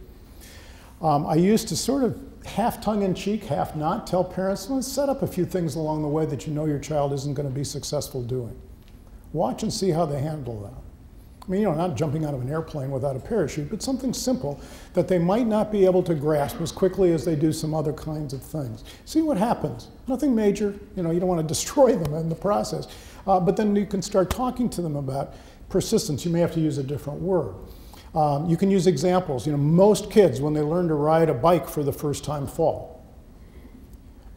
I used to sort of half tongue-in-cheek, half not, tell parents, let's set up a few things along the way that you know your child isn't going to be successful doing. Watch and see how they handle that. I mean, you know, not jumping out of an airplane without a parachute, but something simple that they might not be able to grasp as quickly as they do some other kinds of things. See what happens. Nothing major. You know, you don't want to destroy them in the process. But then you can start talking to them about persistence. You may have to use a different word. You can use examples. Most kids, when they learn to ride a bike for the first time, fall.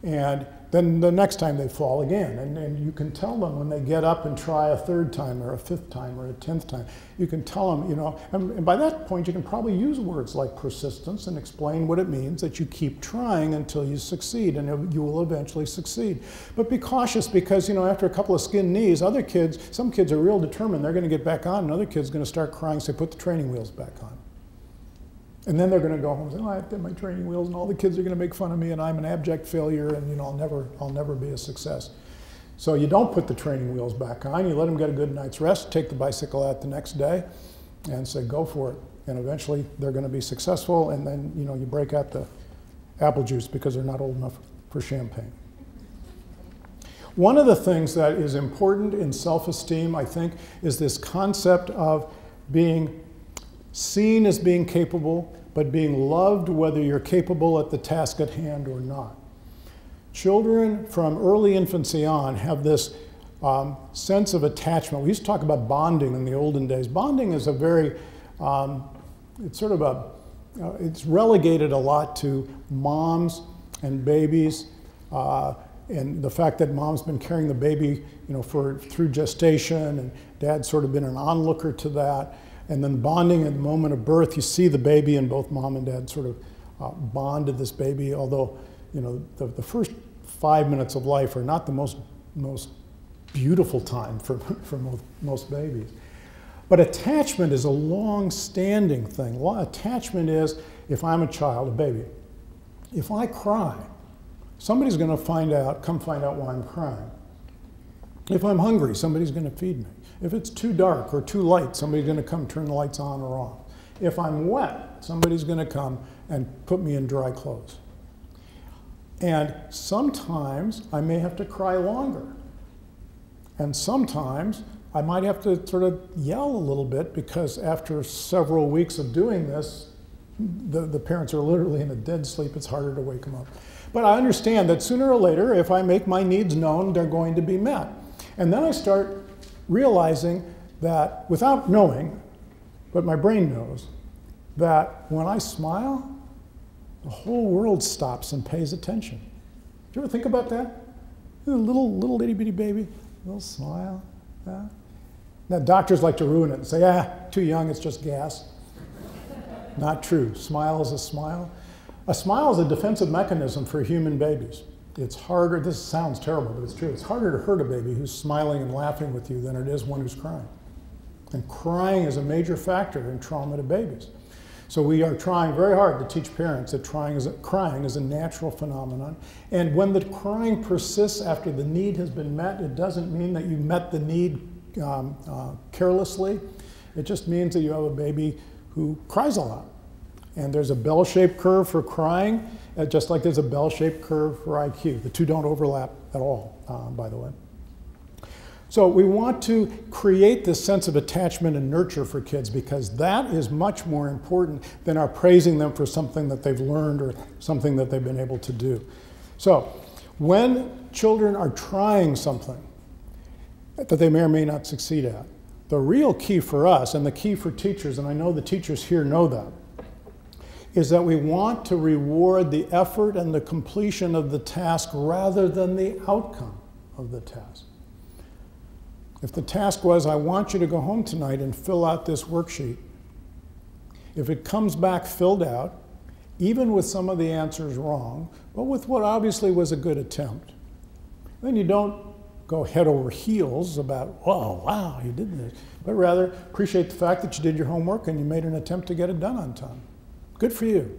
And then the next time they fall again. And you can tell them when they get up and try a third time or a fifth time or a 10th time. You can tell them, and by that point you can probably use words like persistence and explain what it means that you keep trying until you succeed, and you will eventually succeed. But be cautious because, after a couple of skinned knees, some kids are real determined they're going to get back on, and other kids are going to start crying, say, put the training wheels back on. And then they're going to go home and say, I have to have my training wheels, and all the kids are going to make fun of me, and I'm an abject failure, and I'll never be a success. So you don't put the training wheels back on. You let them get a good night's rest, take the bicycle out the next day, and say, go for it. And eventually they're going to be successful, and then you break out the apple juice because they're not old enough for champagne. One of the things that is important in self-esteem, I think, is this concept of being seen as being capable, but being loved whether you're capable at the task at hand or not. Children from early infancy on have this sense of attachment. We used to talk about bonding in the olden days. Bonding is a very, it's relegated a lot to moms and babies, and the fact that mom's been carrying the baby, through gestation, and dad's sort of been an onlooker to that. And then bonding at the moment of birth, you see the baby, and both mom and dad sort of bond to this baby, although the first 5 minutes of life are not the most beautiful time for most babies. But attachment is a long-standing thing. Attachment is, if I'm a child, a baby, if I cry, somebody's going to come find out why I'm crying. If I'm hungry, somebody's going to feed me. If it's too dark or too light, somebody's going to come turn the lights on or off. If I'm wet, somebody's going to come and put me in dry clothes. And sometimes I may have to cry longer. And sometimes I might have to sort of yell a little bit because after several weeks of doing this, the parents are literally in a dead sleep. It's harder to wake them up. But I understand that sooner or later, if I make my needs known, they're going to be met. And then I start realizing that, without knowing, but my brain knows, that when I smile, the whole world stops and pays attention. Do you ever think about that? A little itty bitty baby, little smile. Now doctors like to ruin it and say, too young, it's just gas. Not true. Smile is a smile. A smile is a defensive mechanism for human babies. It's harder, this sounds terrible, but it's true. It's harder to hurt a baby who's smiling and laughing with you than it is one who's crying. And crying is a major factor in trauma to babies. So we are trying very hard to teach parents that crying is a natural phenomenon. And when the crying persists after the need has been met, it doesn't mean that you met the need carelessly. It just means that you have a baby who cries a lot. And there's a bell-shaped curve for crying, just like there's a bell-shaped curve for IQ. The two don't overlap at all, by the way. So we want to create this sense of attachment and nurture for kids because that is much more important than our praising them for something that they've learned or something that they've been able to do. So when children are trying something that they may or may not succeed at, the real key for us and the key for teachers, and I know the teachers here know that, is that we want to reward the effort and the completion of the task rather than the outcome of the task. If the task was, I want you to go home tonight and fill out this worksheet, if it comes back filled out, even with some of the answers wrong, but with what obviously was a good attempt, then you don't go head over heels about, oh, wow, you did this, but rather appreciate the fact that you did your homework and you made an attempt to get it done on time. Good for you.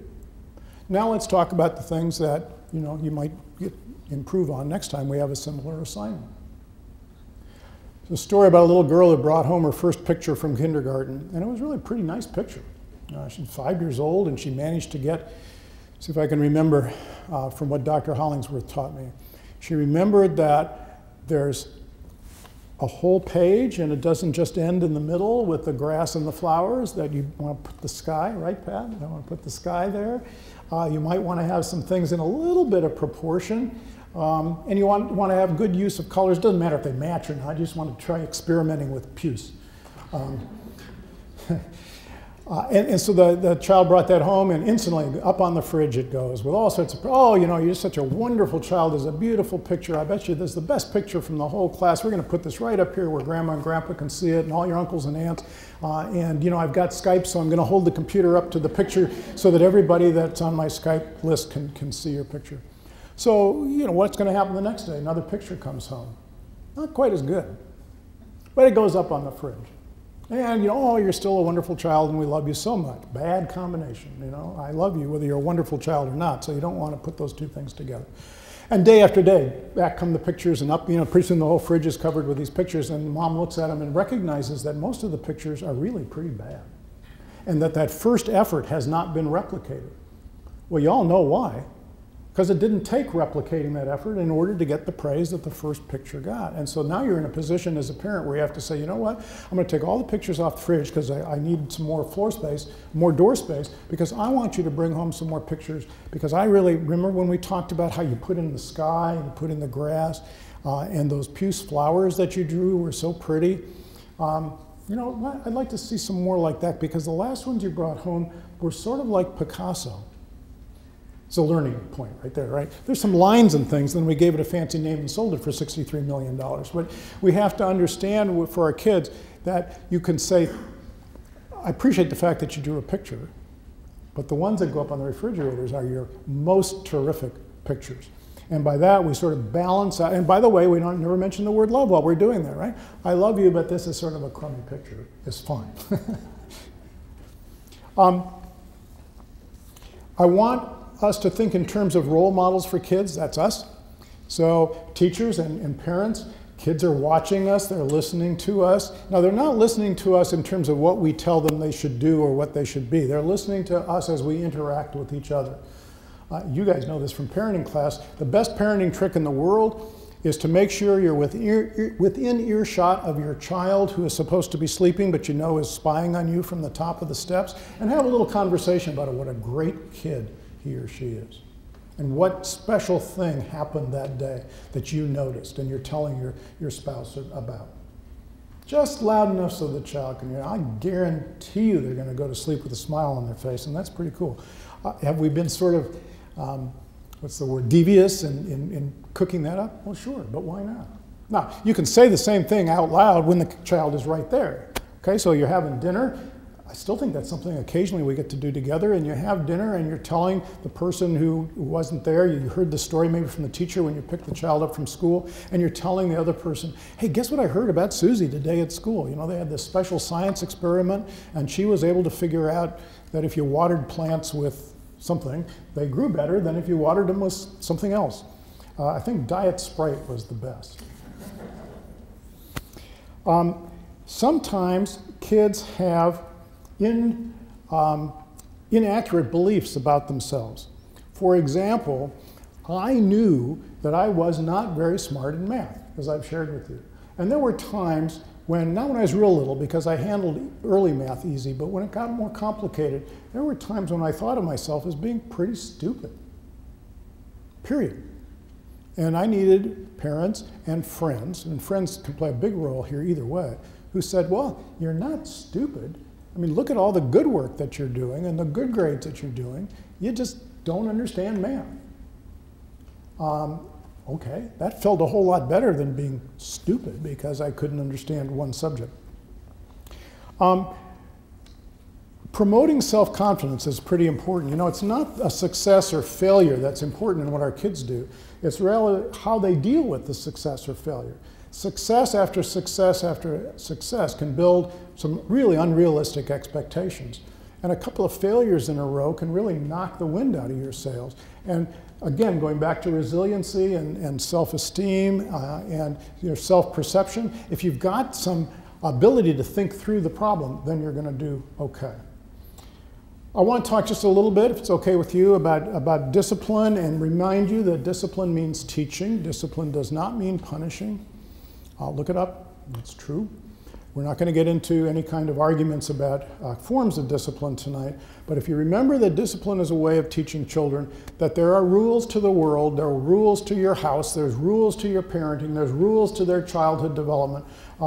Now let's talk about the things that you might improve on next time we have a similar assignment. There's a story about a little girl who brought home her first picture from kindergarten, and it was really a pretty nice picture. She's 5 years old, and she managed to get, see if I can remember from what Dr. Hollingsworth taught me. She remembered that there's a whole page, and it doesn't just end in the middle with the grass and the flowers, that you want to put the sky, right, Pat? You want to put the sky there. You might want to have some things in a little bit of proportion. And you want to have good use of colors. Doesn't matter if they match or not. You just want to try experimenting with puce. And so the child brought that home, and instantly up on the fridge it goes with all sorts of, oh, you know, you're such a wonderful child. There's a beautiful picture. I bet you this is the best picture from the whole class. We're going to put this right up here where Grandma and Grandpa can see it, and all your uncles and aunts. And, you know, I've got Skype, so I'm going to hold the computer up to the picture so that everybody that's on my Skype list can see your picture. So, you know, what's going to happen the next day? Another picture comes home. Not quite as good, but it goes up on the fridge. And, you know, oh, you're still a wonderful child and we love you so much. Bad combination, you know. I love you whether you're a wonderful child or not, so you don't want to put those two things together. And day after day, back come the pictures, and up, you know, pretty soon the whole fridge is covered with these pictures, and Mom looks at them and recognizes that most of the pictures are really pretty bad, and that first effort has not been replicated. Well, you all know why. Because it didn't take replicating that effort in order to get the praise that the first picture got. And so now you're in a position as a parent where you have to say, you know what, I'm going to take all the pictures off the fridge because I need some more floor space, more door space, because I want you to bring home some more pictures, because I really remember when we talked about how you put in the sky, you put in the grass, and those puce flowers that you drew were so pretty. You know, I'd like to see some more like that, because the last ones you brought home were sort of like Picasso. It's a learning point right there, right? There's some lines and things, then we gave it a fancy name and sold it for $63 million. But we have to understand for our kids that you can say, I appreciate the fact that you drew a picture, but the ones that go up on the refrigerators are your most terrific pictures. And by that, we sort of balance out. And by the way, we don't never mention the word love while we're doing that, right? I love you, but this is sort of a crummy picture. It's fine. I want us to think in terms of role models for kids. That's us. So teachers and parents, kids are watching us, they're listening to us. Now, they're not listening to us in terms of what we tell them they should do or what they should be. They're listening to us as we interact with each other. You guys know this from parenting class. The best parenting trick in the world is to make sure you're within earshot of your child who is supposed to be sleeping, but you know is spying on you from the top of the steps, and have a little conversation about it, what a great kid he or she is, and what special thing happened that day that you noticed and you're telling your spouse about. Just loud enough so the child can hear. I guarantee you they're going to go to sleep with a smile on their face, and that's pretty cool. Have we been sort of, what's the word, devious in cooking that up? Well, sure, but why not? Now, you can say the same thing out loud when the child is right there. Okay, so you're having dinner. I still think that's something occasionally we get to do together, and you have dinner and you're telling the person who wasn't there, you heard the story maybe from the teacher when you picked the child up from school, and you're telling the other person, hey, guess what I heard about Susie today at school? You know, they had this special science experiment, and she was able to figure out that if you watered plants with something, they grew better than if you watered them with something else. I think Diet Sprite was the best. Sometimes kids have inaccurate beliefs about themselves. For example, I knew that I was not very smart in math, as I've shared with you. And there were times when, not when I was real little, because I handled early math easy, but when it got more complicated, there were times when I thought of myself as being pretty stupid, period. And I needed parents and friends can play a big role here either way, who said, well, you're not stupid. I mean, look at all the good work that you're doing and the good grades that you're doing. You just don't understand math. Okay, that felt a whole lot better than being stupid because I couldn't understand one subject. Promoting self-confidence is pretty important. You know, it's not a success or failure that's important in what our kids do. It's really how they deal with the success or failure. Success after success after success can build some really unrealistic expectations. And a couple of failures in a row can really knock the wind out of your sails. And again, going back to resiliency and self-esteem and your self-perception, if you've got some ability to think through the problem, then you're going to do okay. I want to talk just a little bit, if it's okay with you, about discipline, and remind you that discipline means teaching. Discipline does not mean punishing. Look it up, it's true. We're not going to get into any kind of arguments about forms of discipline tonight, but if you remember that discipline is a way of teaching children that there are rules to the world, there are rules to your house, there's rules to your parenting, there's rules to their childhood development,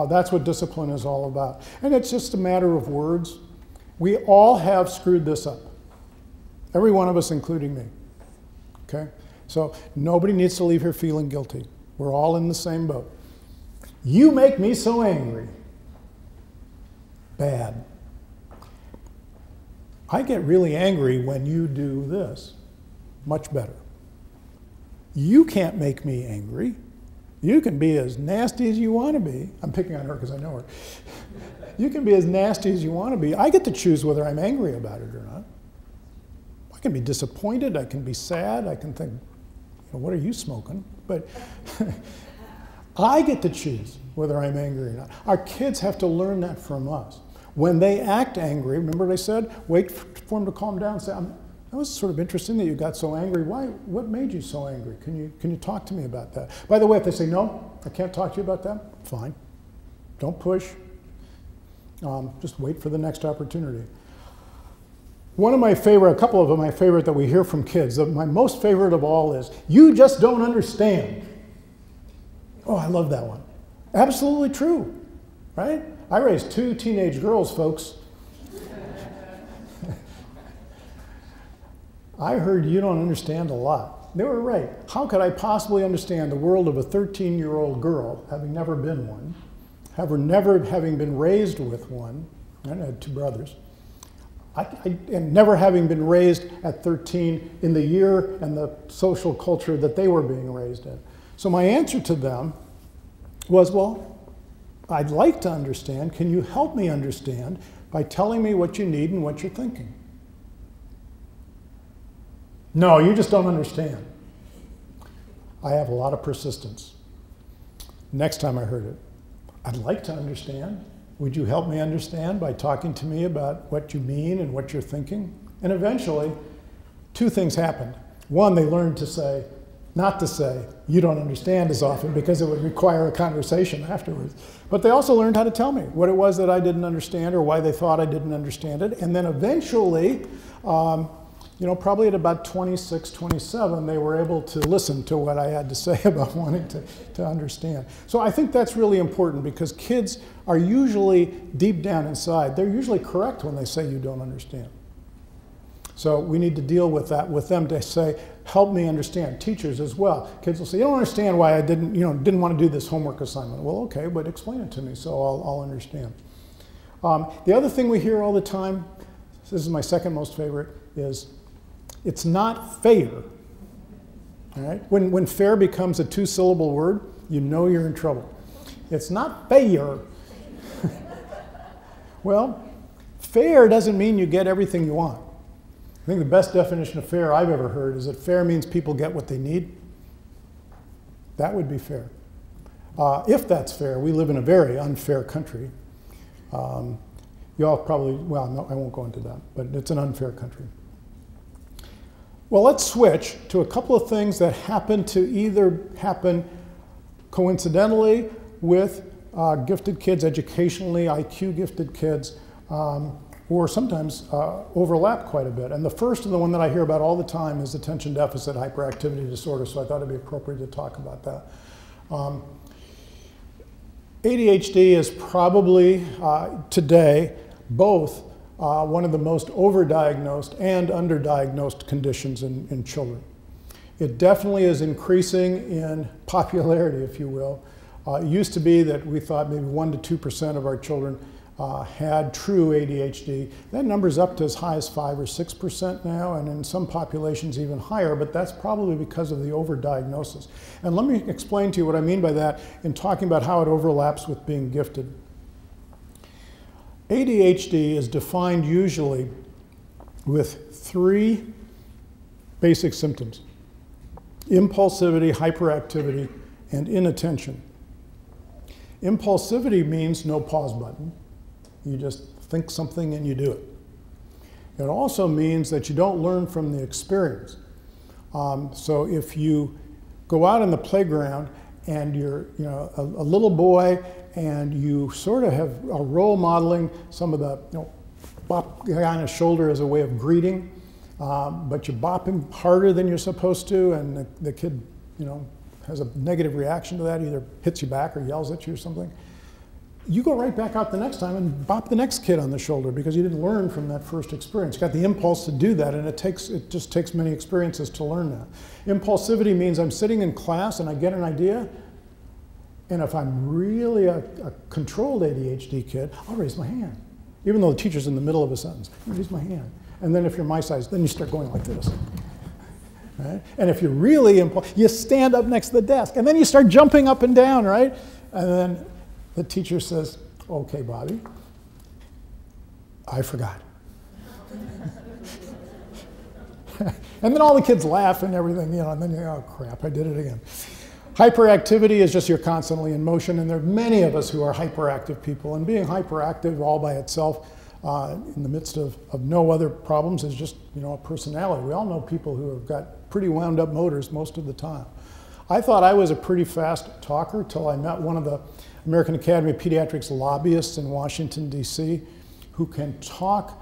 that's what discipline is all about. And it's just a matter of words. We all have screwed this up. Every one of us, including me. Okay? So nobody needs to leave here feeling guilty. We're all in the same boat. You make me so angry. Bad. I get really angry when you do this. Much better. You can't make me angry. You can be as nasty as you want to be. I'm picking on her because I know her. You can be as nasty as you want to be. I get to choose whether I'm angry about it or not. I can be disappointed. I can be sad. I can think, what are you smoking? But I get to choose whether I'm angry or not. Our kids have to learn that from us. When they act angry, remember what I said? Wait for them to calm down. Say, that was sort of interesting that you got so angry. Why? What made you so angry? Can you talk to me about that? By the way, if they say, no, I can't talk to you about that, fine. Don't push. Just wait for the next opportunity. One of my favorite, a couple of my favorite that we hear from kids, my most favorite of all is, you just don't understand. Oh, I love that one. Absolutely true, right? I raised 2 teenage girls, folks. I heard you don't understand a lot. They were right. How could I possibly understand the world of a 13-year-old girl, having never been one, never having been raised with one? I had 2 brothers. And never having been raised at 13 in the year and the social culture that they were being raised in. So my answer to them was, well, I'd like to understand. Can you help me understand by telling me what you need and what you're thinking? No, you just don't understand. I have a lot of persistence. Next time I heard it, I'd like to understand. Would you help me understand by talking to me about what you mean and what you're thinking? And eventually, 2 things happened. One, they learned to say, not to say, you don't understand as often, because it would require a conversation afterwards. But they also learned how to tell me what it was that I didn't understand or why they thought I didn't understand it. And then eventually, probably at about 26, 27, they were able to listen to what I had to say about wanting to understand. So I think that's really important, because kids are usually deep down inside, they're usually correct when they say you don't understand. So we need to deal with that with them, to say, help me understand. Teachers as well. Kids will say, you don't understand why I didn't want to do this homework assignment. Well, okay, but explain it to me so I'll understand. The other thing we hear all the time, this is my second most favorite, is it's not fair. All right? When fair becomes a 2-syllable word, you know you're in trouble. It's not fair. Well, fair doesn't mean you get everything you want. I think the best definition of fair I've ever heard is that fair means people get what they need. That would be fair. If that's fair, we live in a very unfair country. You all probably, well, no, I won't go into that, but it's an unfair country. Well, let's switch to a couple of things that happen to either happen coincidentally with gifted kids, educationally, IQ gifted kids, or sometimes overlap quite a bit. And the first and the one that I hear about all the time is attention deficit hyperactivity disorder, so I thought it'd be appropriate to talk about that. ADHD is probably, today, both one of the most overdiagnosed and underdiagnosed conditions in children. It definitely is increasing in popularity, if you will. It used to be that we thought maybe 1% to 2% of our children had true ADHD. That number's up to as high as 5 or 6% now, and in some populations even higher, but that's probably because of the overdiagnosis. And let me explain to you what I mean by that in talking about how it overlaps with being gifted. ADHD is defined usually with 3 basic symptoms: impulsivity, hyperactivity, and inattention. Impulsivity means no pause button. You just think something and you do it. It also means that you don't learn from the experience. So if you go out in the playground and you're a little boy and you sort of have a role modeling some of the, bop the guy on his shoulder as a way of greeting, but you bop him harder than you're supposed to, and the kid, has a negative reaction to that, either hits you back or yells at you or something. you go right back out the next time and bop the next kid on the shoulder because you didn't learn from that first experience. You got the impulse to do that, and it just takes many experiences to learn that. Impulsivity means I'm sitting in class and I get an idea, and if I'm really a controlled ADHD kid, I'll raise my hand. Even though the teacher's in the middle of a sentence, I raise my hand. And then if you're my size, then you start going like this. Right? And if you're really you stand up next to the desk, and then you start jumping up and down, right? And then the teacher says, okay, Bobby, I forgot. And then all the kids laugh and everything, and then you go, oh crap, I did it again. Hyperactivity is just you're constantly in motion, and there are many of us who are hyperactive people, and being hyperactive all by itself in the midst of no other problems is just, a personality. We all know people who have got pretty wound up motors most of the time. I thought I was a pretty fast talker till I met one of the American Academy of Pediatrics lobbyists in Washington, D.C., who can talk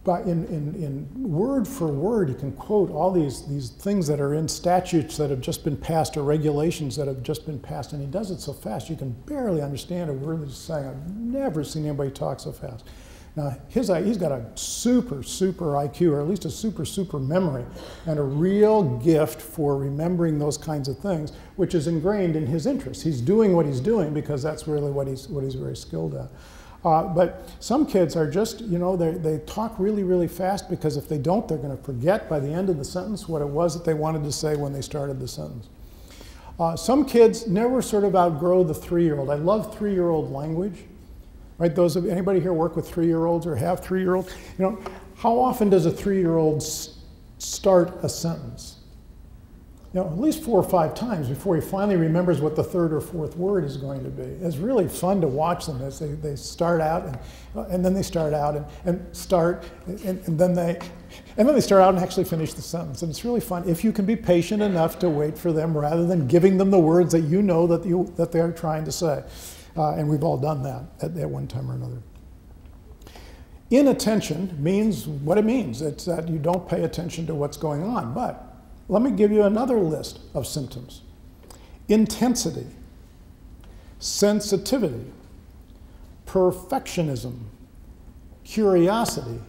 in word for word. He can quote all these things that are in statutes that have just been passed or regulations that have just been passed, and he does it so fast you can barely understand a word that he's saying. I've never seen anybody talk so fast. Now, he's got a super IQ, or at least a super memory, and a real gift for remembering those kinds of things, which is ingrained in his interests. He's doing what he's doing because that's really what he's very skilled at. But some kids are just, they talk really fast because if they don't, they're going to forget by the end of the sentence what it was that they wanted to say when they started the sentence. Some kids never sort of outgrow the 3-year-old. I love 3-year-old language. Right? Anybody here work with 3-year-olds or have 3-year-olds? How often does a 3-year-old start a sentence? At least 4 or 5 times before he finally remembers what the 3rd or 4th word is going to be. It's really fun to watch them as they start out and then they start out and start and then they start out and actually finish the sentence. And it's really fun if you can be patient enough to wait for them rather than giving them the words that you know that they're trying to say. And we've all done that at one time or another. Inattention means what it means. It's that you don't pay attention to what's going on. But let me give you another list of symptoms. Intensity, sensitivity, perfectionism, curiosity,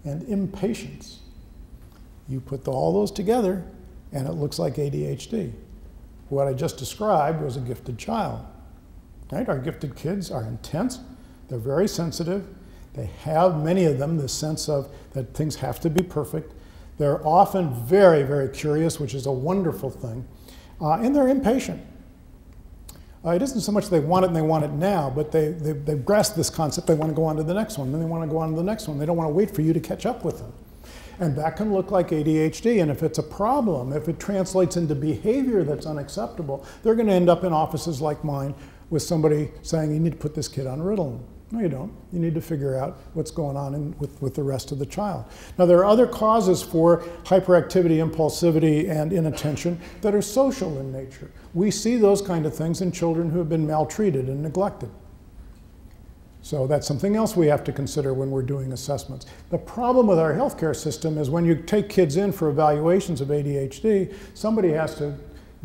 and impatience. You put all those together, and it looks like ADHD. What I just described was a gifted child. Right? Our gifted kids are intense, they're very sensitive, they have, many of them, this sense of that things have to be perfect. They're often very curious, which is a wonderful thing, and they're impatient. It isn't so much they want it and they want it now, but they've grasped this concept, they want to go on to the next one, then they want to go on to the next one. They don't want to wait for you to catch up with them. And that can look like ADHD, and if it's a problem, if it translates into behavior that's unacceptable, they're going to end up in offices like mine with somebody saying, you need to put this kid on Ritalin. No, you don't. You need to figure out what's going on with the rest of the child. Now, there are other causes for hyperactivity, impulsivity, and inattention that are social in nature. We see those kind of things in children who have been maltreated and neglected. So that's something else we have to consider when we're doing assessments. The problem with our healthcare system is when you take kids in for evaluations of ADHD, somebody has to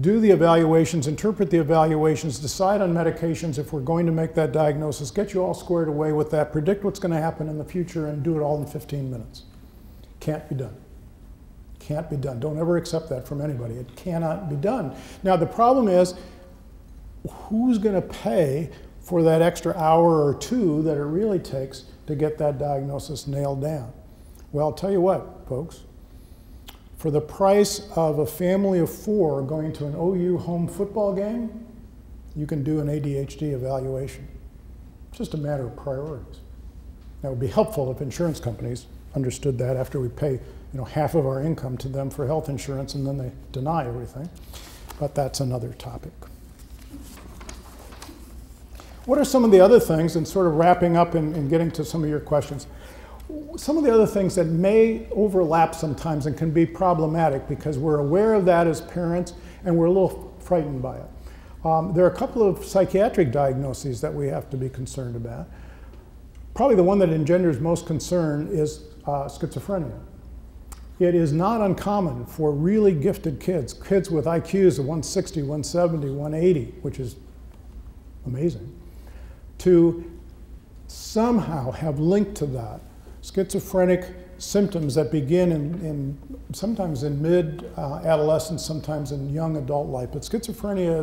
do the evaluations, interpret the evaluations, decide on medications if we're going to make that diagnosis, get you all squared away with that, predict what's going to happen in the future, and do it all in 15 minutes. Can't be done. Can't be done. Don't ever accept that from anybody. It cannot be done. Now, the problem is, who's going to pay for that extra hour or 2 that it really takes to get that diagnosis nailed down? Well, I'll tell you what, folks. For the price of a family of 4 going to an OU home football game, you can do an ADHD evaluation. It's just a matter of priorities. That would be helpful if insurance companies understood that after we pay half of our income to them for health insurance and then they deny everything. But that's another topic. What are some of the other things, and sort of wrapping up and getting to some of your questions, some of the other things that may overlap sometimes and can be problematic because we're aware of that as parents and we're a little frightened by it. There are a couple of psychiatric diagnoses that we have to be concerned about. Probably the one that engenders most concern is schizophrenia. It is not uncommon for really gifted kids with IQs of 160, 170, 180, which is amazing, to somehow have linked to that schizophrenic symptoms that begin sometimes in mid-adolescence, sometimes in young adult life. But schizophrenia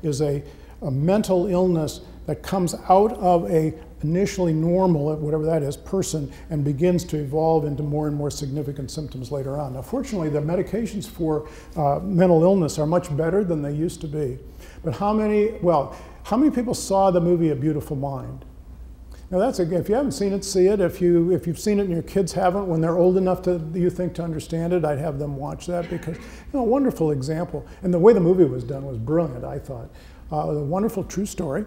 is a mental illness that comes out of a initially normal, whatever that is, person and begins to evolve into more and more significant symptoms later on. Now, fortunately, the medications for mental illness are much better than they used to be. But how many people saw the movie A Beautiful Mind? Now, if you haven't seen it, see it. If you've seen it and your kids haven't, when they're old enough to understand it, I'd have them watch that because, a wonderful example. And the way the movie was done was brilliant, I thought. A wonderful true story.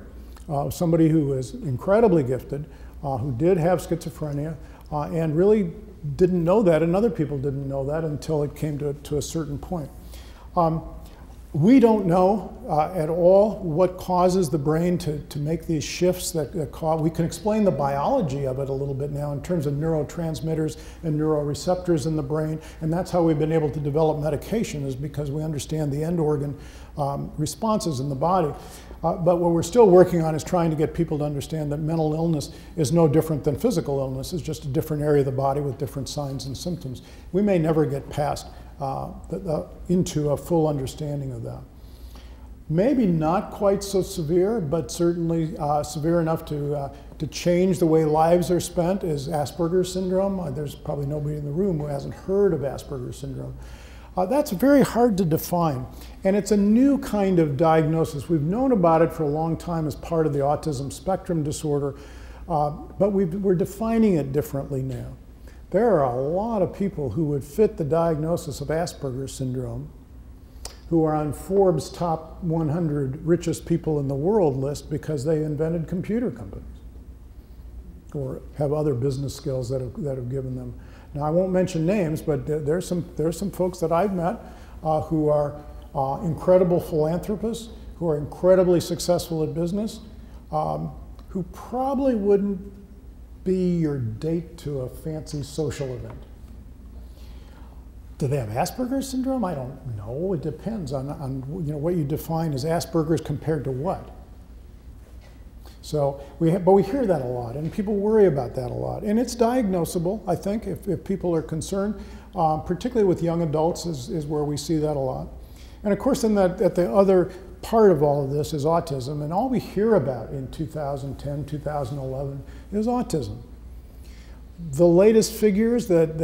Somebody who was incredibly gifted, who did have schizophrenia, and really didn't know that, and other people didn't know that until it came to a certain point. We don't know at all what causes the brain to make these shifts that cause. We can explain the biology of it a little bit now in terms of neurotransmitters and neuroreceptors in the brain, and that's how we've been able to develop medication, is because we understand the end organ responses in the body. But what we're still working on is trying to get people to understand that mental illness is no different than physical illness. It's just a different area of the body with different signs and symptoms. We may never get past into a full understanding of that. Maybe not quite so severe, but certainly severe enough to change the way lives are spent is Asperger's syndrome. There's probably nobody in the room who hasn't heard of Asperger's syndrome. That's very hard to define, and it's a new kind of diagnosis. We've known about it for a long time as part of the autism spectrum disorder, but we're defining it differently now. There are a lot of people who would fit the diagnosis of Asperger's syndrome who are on Forbes' top 100 richest people in the world list because they invented computer companies or have other business skills that have given them. Now, I won't mention names, but there's some folks that I've met who are incredible philanthropists, who are incredibly successful at business, who probably wouldn't be your date to a fancy social event. Do they have Asperger's syndrome? I don't know. It depends on what you define as Asperger's compared to what. So but we hear that a lot, and people worry about that a lot. And it's diagnosable, I think, if people are concerned, particularly with young adults is where we see that a lot. And of course, at the other part of all of this is autism, and all we hear about in 2010, 2011 is autism. The latest figures that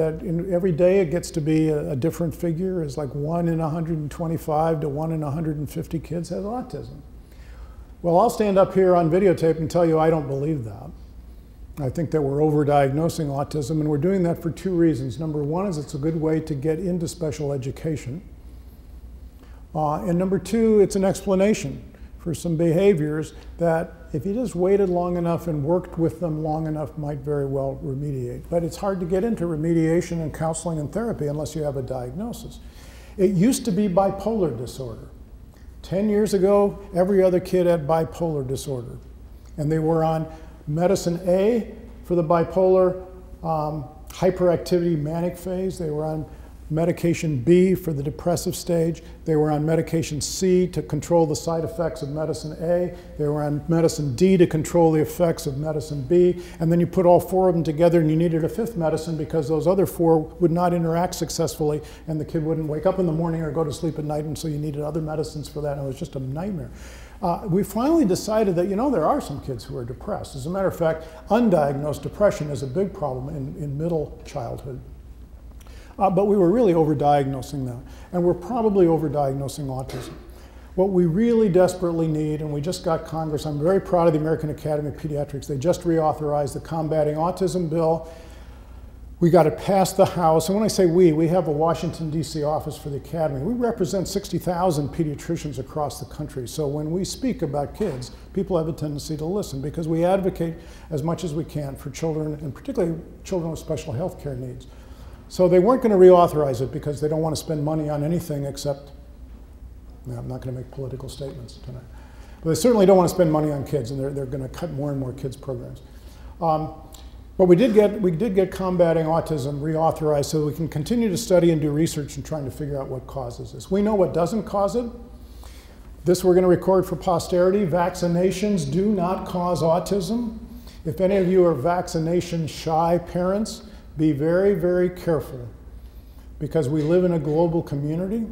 every day it gets to be a different figure is like 1 in 125 to 1 in 150 kids has autism. Well, I'll stand up here on videotape and tell you I don't believe that. I think that we're overdiagnosing autism, and we're doing that for two reasons. Number one is it's a good way to get into special education. And number two, it's an explanation for some behaviors that if you just waited long enough and worked with them long enough might very well remediate. But it's hard to get into remediation and counseling and therapy unless you have a diagnosis. It used to be bipolar disorder. 10 years ago, every other kid had bipolar disorder. And they were on medicine A for the bipolar hyperactivity manic phase. They were on medication B for the depressive stage. They were on medication C to control the side effects of medicine A. They were on medicine D to control the effects of medicine B. And then you put all four of them together and you needed a fifth medicine because those other four would not interact successfully and the kid wouldn't wake up in the morning or go to sleep at night, and so you needed other medicines for that, and it was just a nightmare. We finally decided that, there are some kids who are depressed. As a matter of fact, undiagnosed depression is a big problem in middle childhood. But we were really overdiagnosing that, and we're probably overdiagnosing autism. What we really desperately need, and we just got Congress, I'm very proud of the American Academy of Pediatrics. They just reauthorized the Combating Autism bill. We got it past the House, and when I say we have a Washington, D.C. office for the Academy. We represent 60,000 pediatricians across the country, so when we speak about kids, people have a tendency to listen because we advocate as much as we can for children, and particularly children with special health care needs. So they weren't going to reauthorize it because they don't want to spend money on anything except, I'm not going to make political statements tonight, but they certainly don't want to spend money on kids, and they're going to cut more and more kids programs. But we did get Combating Autism reauthorized so we can continue to study and do research and trying to figure out what causes this. We know what doesn't cause it. This we're going to record for posterity. Vaccinations do not cause autism. If any of you are vaccination shy parents, be very, very careful, because we live in a global community.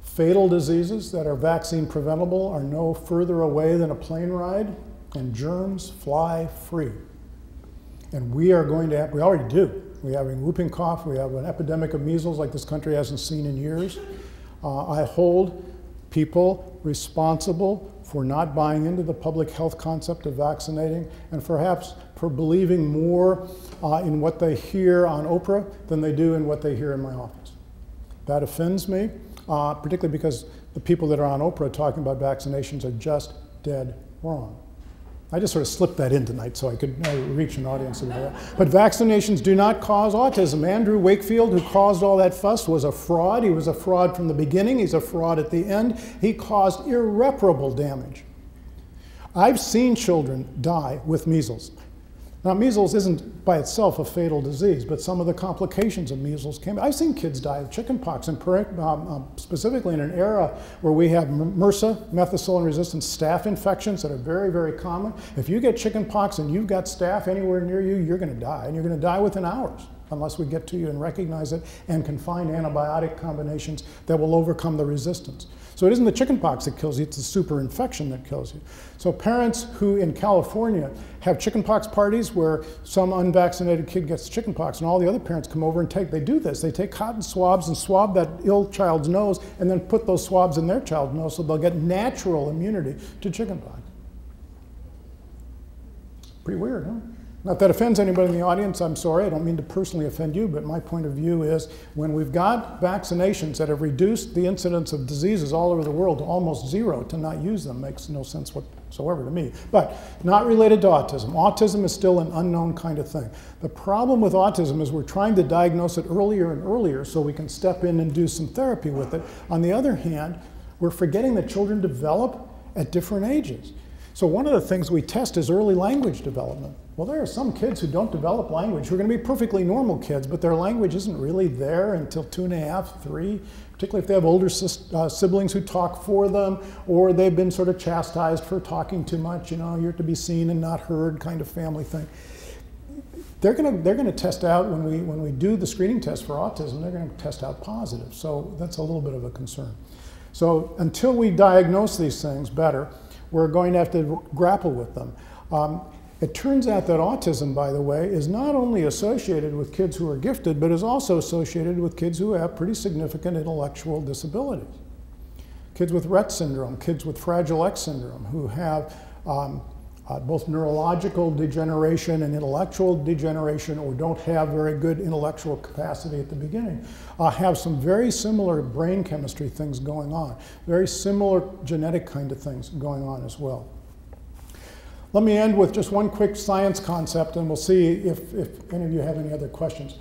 Fatal diseases that are vaccine preventable are no further away than a plane ride, and germs fly free. And we are going to have, we already do. We're having whooping cough, we have an epidemic of measles like this country hasn't seen in years. I hold people responsible for not buying into the public health concept of vaccinating, and perhaps for believing more in what they hear on Oprah than they do in what they hear in my office. That offends me, particularly because the people that are on Oprah talking about vaccinations are just dead wrong. I just sort of slipped that in tonight so I could reach an audience of that. But vaccinations do not cause autism. Andrew Wakefield, who caused all that fuss, was a fraud. He was a fraud from the beginning. He's a fraud at the end. He caused irreparable damage. I've seen children die with measles. Now, measles isn't by itself a fatal disease, but some of the complications of measles came. I've seen kids die of chickenpox, and specifically in an era where we have MRSA, methicillin-resistant staph infections that are very, very common. If you get chickenpox and you've got staph anywhere near you, you're going to die, and you're going to die within hours, unless we get to you and recognize it and can find antibiotic combinations that will overcome the resistance. So it isn't the chickenpox that kills you, it's the super infection that kills you. So parents who in California have chickenpox parties where some unvaccinated kid gets chickenpox and all the other parents come over and they do this. They take cotton swabs and swab that ill child's nose and then put those swabs in their child's nose so they'll get natural immunity to chickenpox. Pretty weird, huh? Now, if that offends anybody in the audience, I'm sorry. I don't mean to personally offend you, but my point of view is when we've got vaccinations that have reduced the incidence of diseases all over the world to almost zero, to not use them makes no sense whatsoever to me. But not related to autism. Autism is still an unknown kind of thing. The problem with autism is we're trying to diagnose it earlier and earlier so we can step in and do some therapy with it. On the other hand, we're forgetting that children develop at different ages. So one of the things we test is early language development. Well, there are some kids who don't develop language who are going to be perfectly normal kids, but their language isn't really there until 2.5, 3, particularly if they have older siblings who talk for them, or they've been sort of chastised for talking too much, you know, you're to be seen and not heard kind of family thing. They're going to test out, when we do the screening test for autism, they're going to test out positive. So that's a little bit of a concern. So until we diagnose these things better, we're going to have to grapple with them. It turns out that autism, by the way, is not only associated with kids who are gifted, but is also associated with kids who have pretty significant intellectual disabilities. Kids with Rett syndrome, kids with Fragile X syndrome, who have both neurological degeneration and intellectual degeneration, or don't have very good intellectual capacity at the beginning, have some very similar brain chemistry things going on, very similar genetic kind of things going on as well. Let me end with just one quick science concept, and we'll see if any of you have any other questions.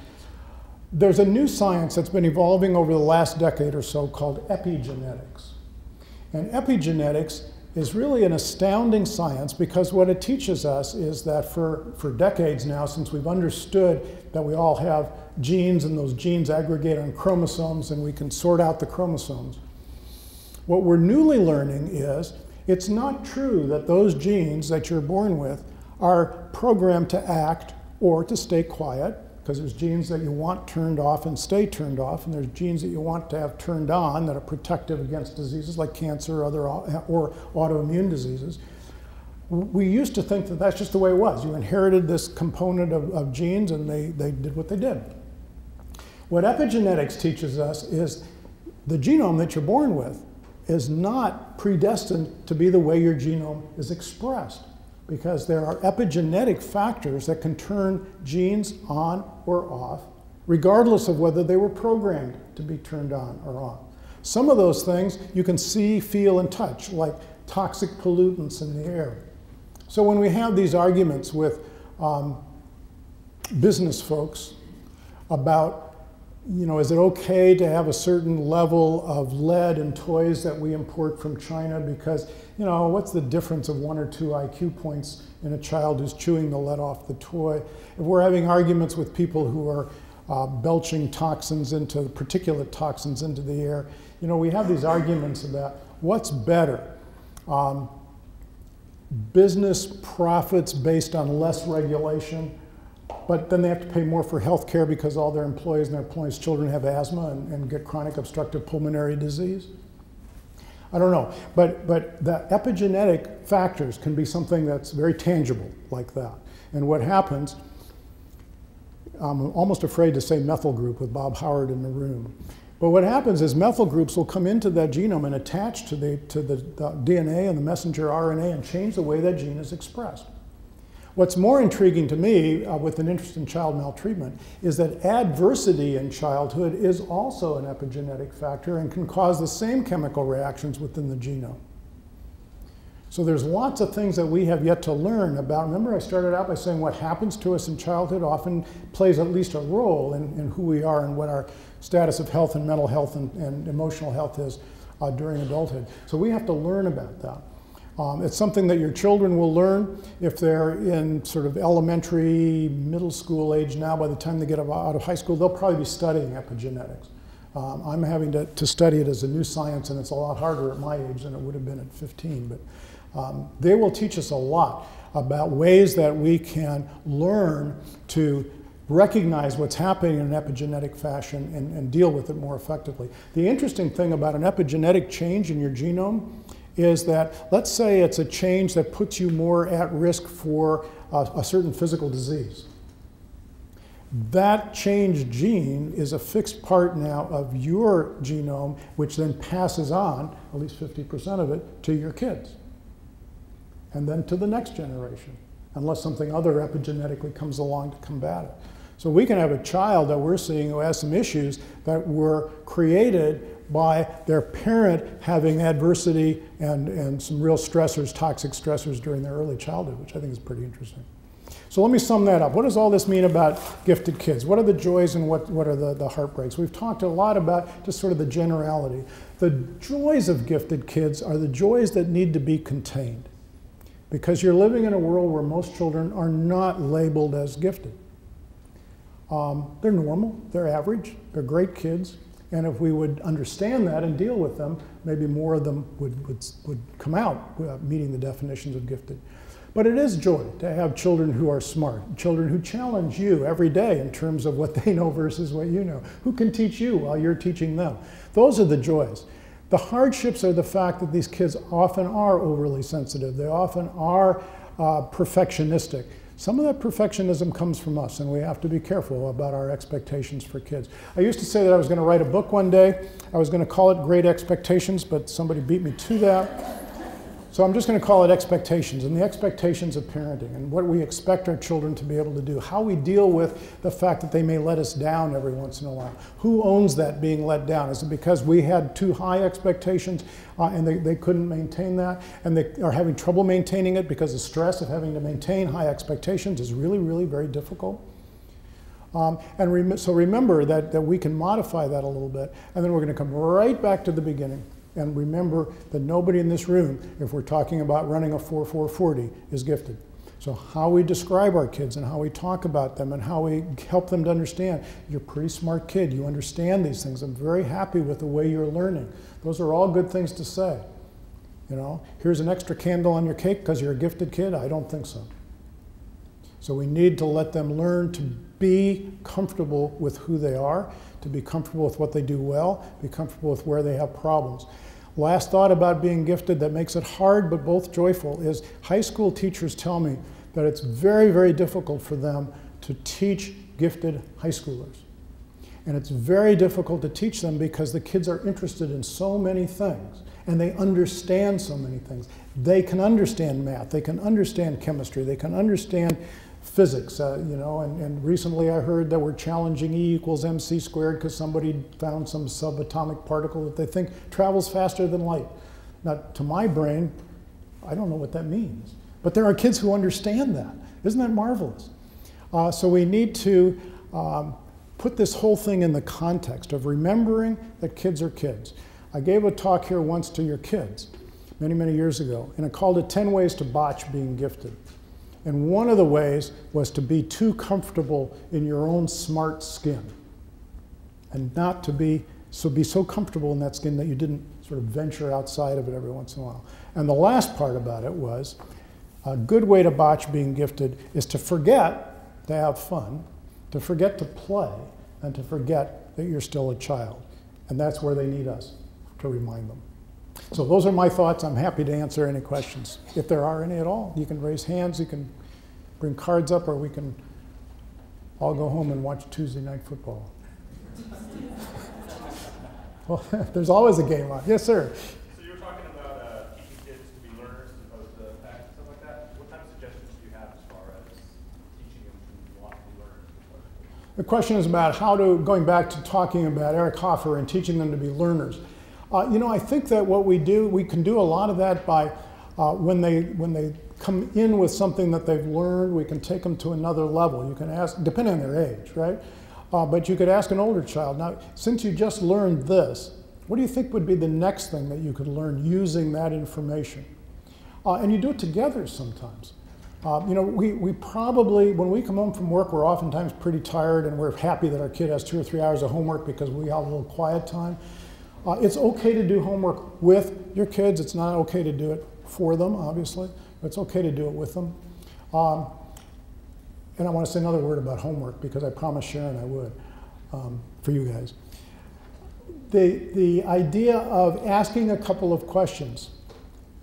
There's a new science that's been evolving over the last decade or so called epigenetics. And epigenetics is really an astounding science because what it teaches us is that for decades now, since we've understood that we all have genes and those genes aggregate on chromosomes and we can sort out the chromosomes, what we're newly learning is it's not true that those genes that you're born with are programmed to act or to stay quiet, because there's genes that you want turned off and stay turned off, and there's genes that you want to have turned on that are protective against diseases like cancer or autoimmune diseases. We used to think that that's just the way it was. You inherited this component of genes and they did what they did. What epigenetics teaches us is the genome that you're born with is not predestined to be the way your genome is expressed, because there are epigenetic factors that can turn genes on or off, regardless of whether they were programmed to be turned on or off. Some of those things you can see, feel, and touch, like toxic pollutants in the air. So when we have these arguments with business folks about, you know, is it okay to have a certain level of lead in toys that we import from China because, you know, what's the difference of 1 or 2 IQ points in a child who's chewing the lead off the toy? If we're having arguments with people who are belching toxins particulate toxins into the air, you know, we have these arguments about what's better? Business profits based on less regulation, but then they have to pay more for health care because all their employees and their employees' children have asthma and get chronic obstructive pulmonary disease? I don't know, but the epigenetic factors can be something that's very tangible like that. And what happens, I'm almost afraid to say methyl group with Bob Howard in the room, but what happens is methyl groups will come into that genome and attach to the DNA and the messenger RNA and change the way that gene is expressed. What's more intriguing to me, with an interest in child maltreatment, is that adversity in childhood is also an epigenetic factor and can cause the same chemical reactions within the genome. So there's lots of things that we have yet to learn about. Remember, I started out by saying what happens to us in childhood often plays at least a role in who we are and what our status of health and mental health and emotional health is during adulthood. So we have to learn about that. It's something that your children will learn if they're in sort of elementary, middle school age now. By the time they get out of high school, they'll probably be studying epigenetics. I'm having to study it as a new science, and it's a lot harder at my age than it would have been at 15. But they will teach us a lot about ways that we can learn to recognize what's happening in an epigenetic fashion and deal with it more effectively. The interesting thing about an epigenetic change in your genome is that, let's say it's a change that puts you more at risk for a certain physical disease. That changed gene is a fixed part now of your genome, which then passes on, at least 50% of it, to your kids. And then to the next generation, unless something other epigenetically comes along to combat it. So we can have a child that we're seeing who has some issues that were created by their parent having adversity and some real stressors, toxic stressors during their early childhood, which I think is pretty interesting. So let me sum that up. What does all this mean about gifted kids? What are the joys and what are the heartbreaks? We've talked a lot about just sort of the generality. The joys of gifted kids are the joys that need to be contained, because you're living in a world where most children are not labeled as gifted. They're normal, they're average, they're great kids, and if we would understand that and deal with them, maybe more of them would come out meeting the definitions of gifted. But it is joy to have children who are smart, children who challenge you every day in terms of what they know versus what you know, who can teach you while you're teaching them. Those are the joys. The hardships are the fact that these kids often are overly sensitive. They often are perfectionistic. Some of that perfectionism comes from us, and we have to be careful about our expectations for kids. I used to say that I was going to write a book one day. I was going to call it Great Expectations, but somebody beat me to that. So I'm just going to call it Expectations, and the expectations of parenting and what we expect our children to be able to do, how we deal with the fact that they may let us down every once in a while. Who owns that being let down? Is it because we had too high expectations and they couldn't maintain that, and they are having trouble maintaining it because the stress of having to maintain high expectations is really, really very difficult? So remember that we can modify that a little bit, and then we're going to come right back to the beginning. And remember that nobody in this room, if we're talking about running a 4-4-40, is gifted. So how we describe our kids and how we talk about them and how we help them to understand, you're a pretty smart kid, you understand these things, I'm very happy with the way you're learning. Those are all good things to say. You know, here's an extra candle on your cake because you're a gifted kid? I don't think so. So we need to let them learn to be comfortable with who they are, to be comfortable with what they do well, be comfortable with where they have problems. Last thought about being gifted that makes it hard but both joyful is high school teachers tell me that it's very, very difficult for them to teach gifted high schoolers. And it's very difficult to teach them because the kids are interested in so many things and they understand so many things. They can understand math, they can understand chemistry, they can understand physics, you know, and recently I heard that we're challenging E = mc squared because somebody found some subatomic particle that they think travels faster than light. Now, to my brain, I don't know what that means. But there are kids who understand that. Isn't that marvelous? So we need to put this whole thing in the context of remembering that kids are kids. I gave a talk here once to your kids many, many years ago, and I called it 10 Ways to Botch Being Gifted. And one of the ways was to be too comfortable in your own smart skin and not to be so comfortable in that skin that you didn't sort of venture outside of it every once in a while. And the last part about it was, a good way to botch being gifted is to forget to have fun, to forget to play, and to forget that you're still a child. And that's where they need us, to remind them. So those are my thoughts. I'm happy to answer any questions. If there are any at all, you can raise hands, you can bring cards up, or we can all go home and watch Tuesday night football. Well, there's always a game on. Yes, sir. So you were talking about teaching kids to be learners as opposed to facts and stuff like that. What kind of suggestions do you have as far as teaching them to want to be learners? The question is about how to, going back to talking about Eric Hoffer and teaching them to be learners. You know, I think that what we do, we can do a lot of that by when they come in with something that they've learned, we can take them to another level. You can ask, depending on their age, right? But you could ask an older child, now, since you just learned this, what do you think would be the next thing that you could learn using that information? And you do it together sometimes. You know, we probably, when we come home from work, we're oftentimes pretty tired and we're happy that our kid has 2 or 3 hours of homework because we have a little quiet time. It's okay to do homework with your kids. It's not okay to do it for them, obviously, but it's okay to do it with them. And I want to say another word about homework because I promised Sharon I would for you guys. The idea of asking a couple of questions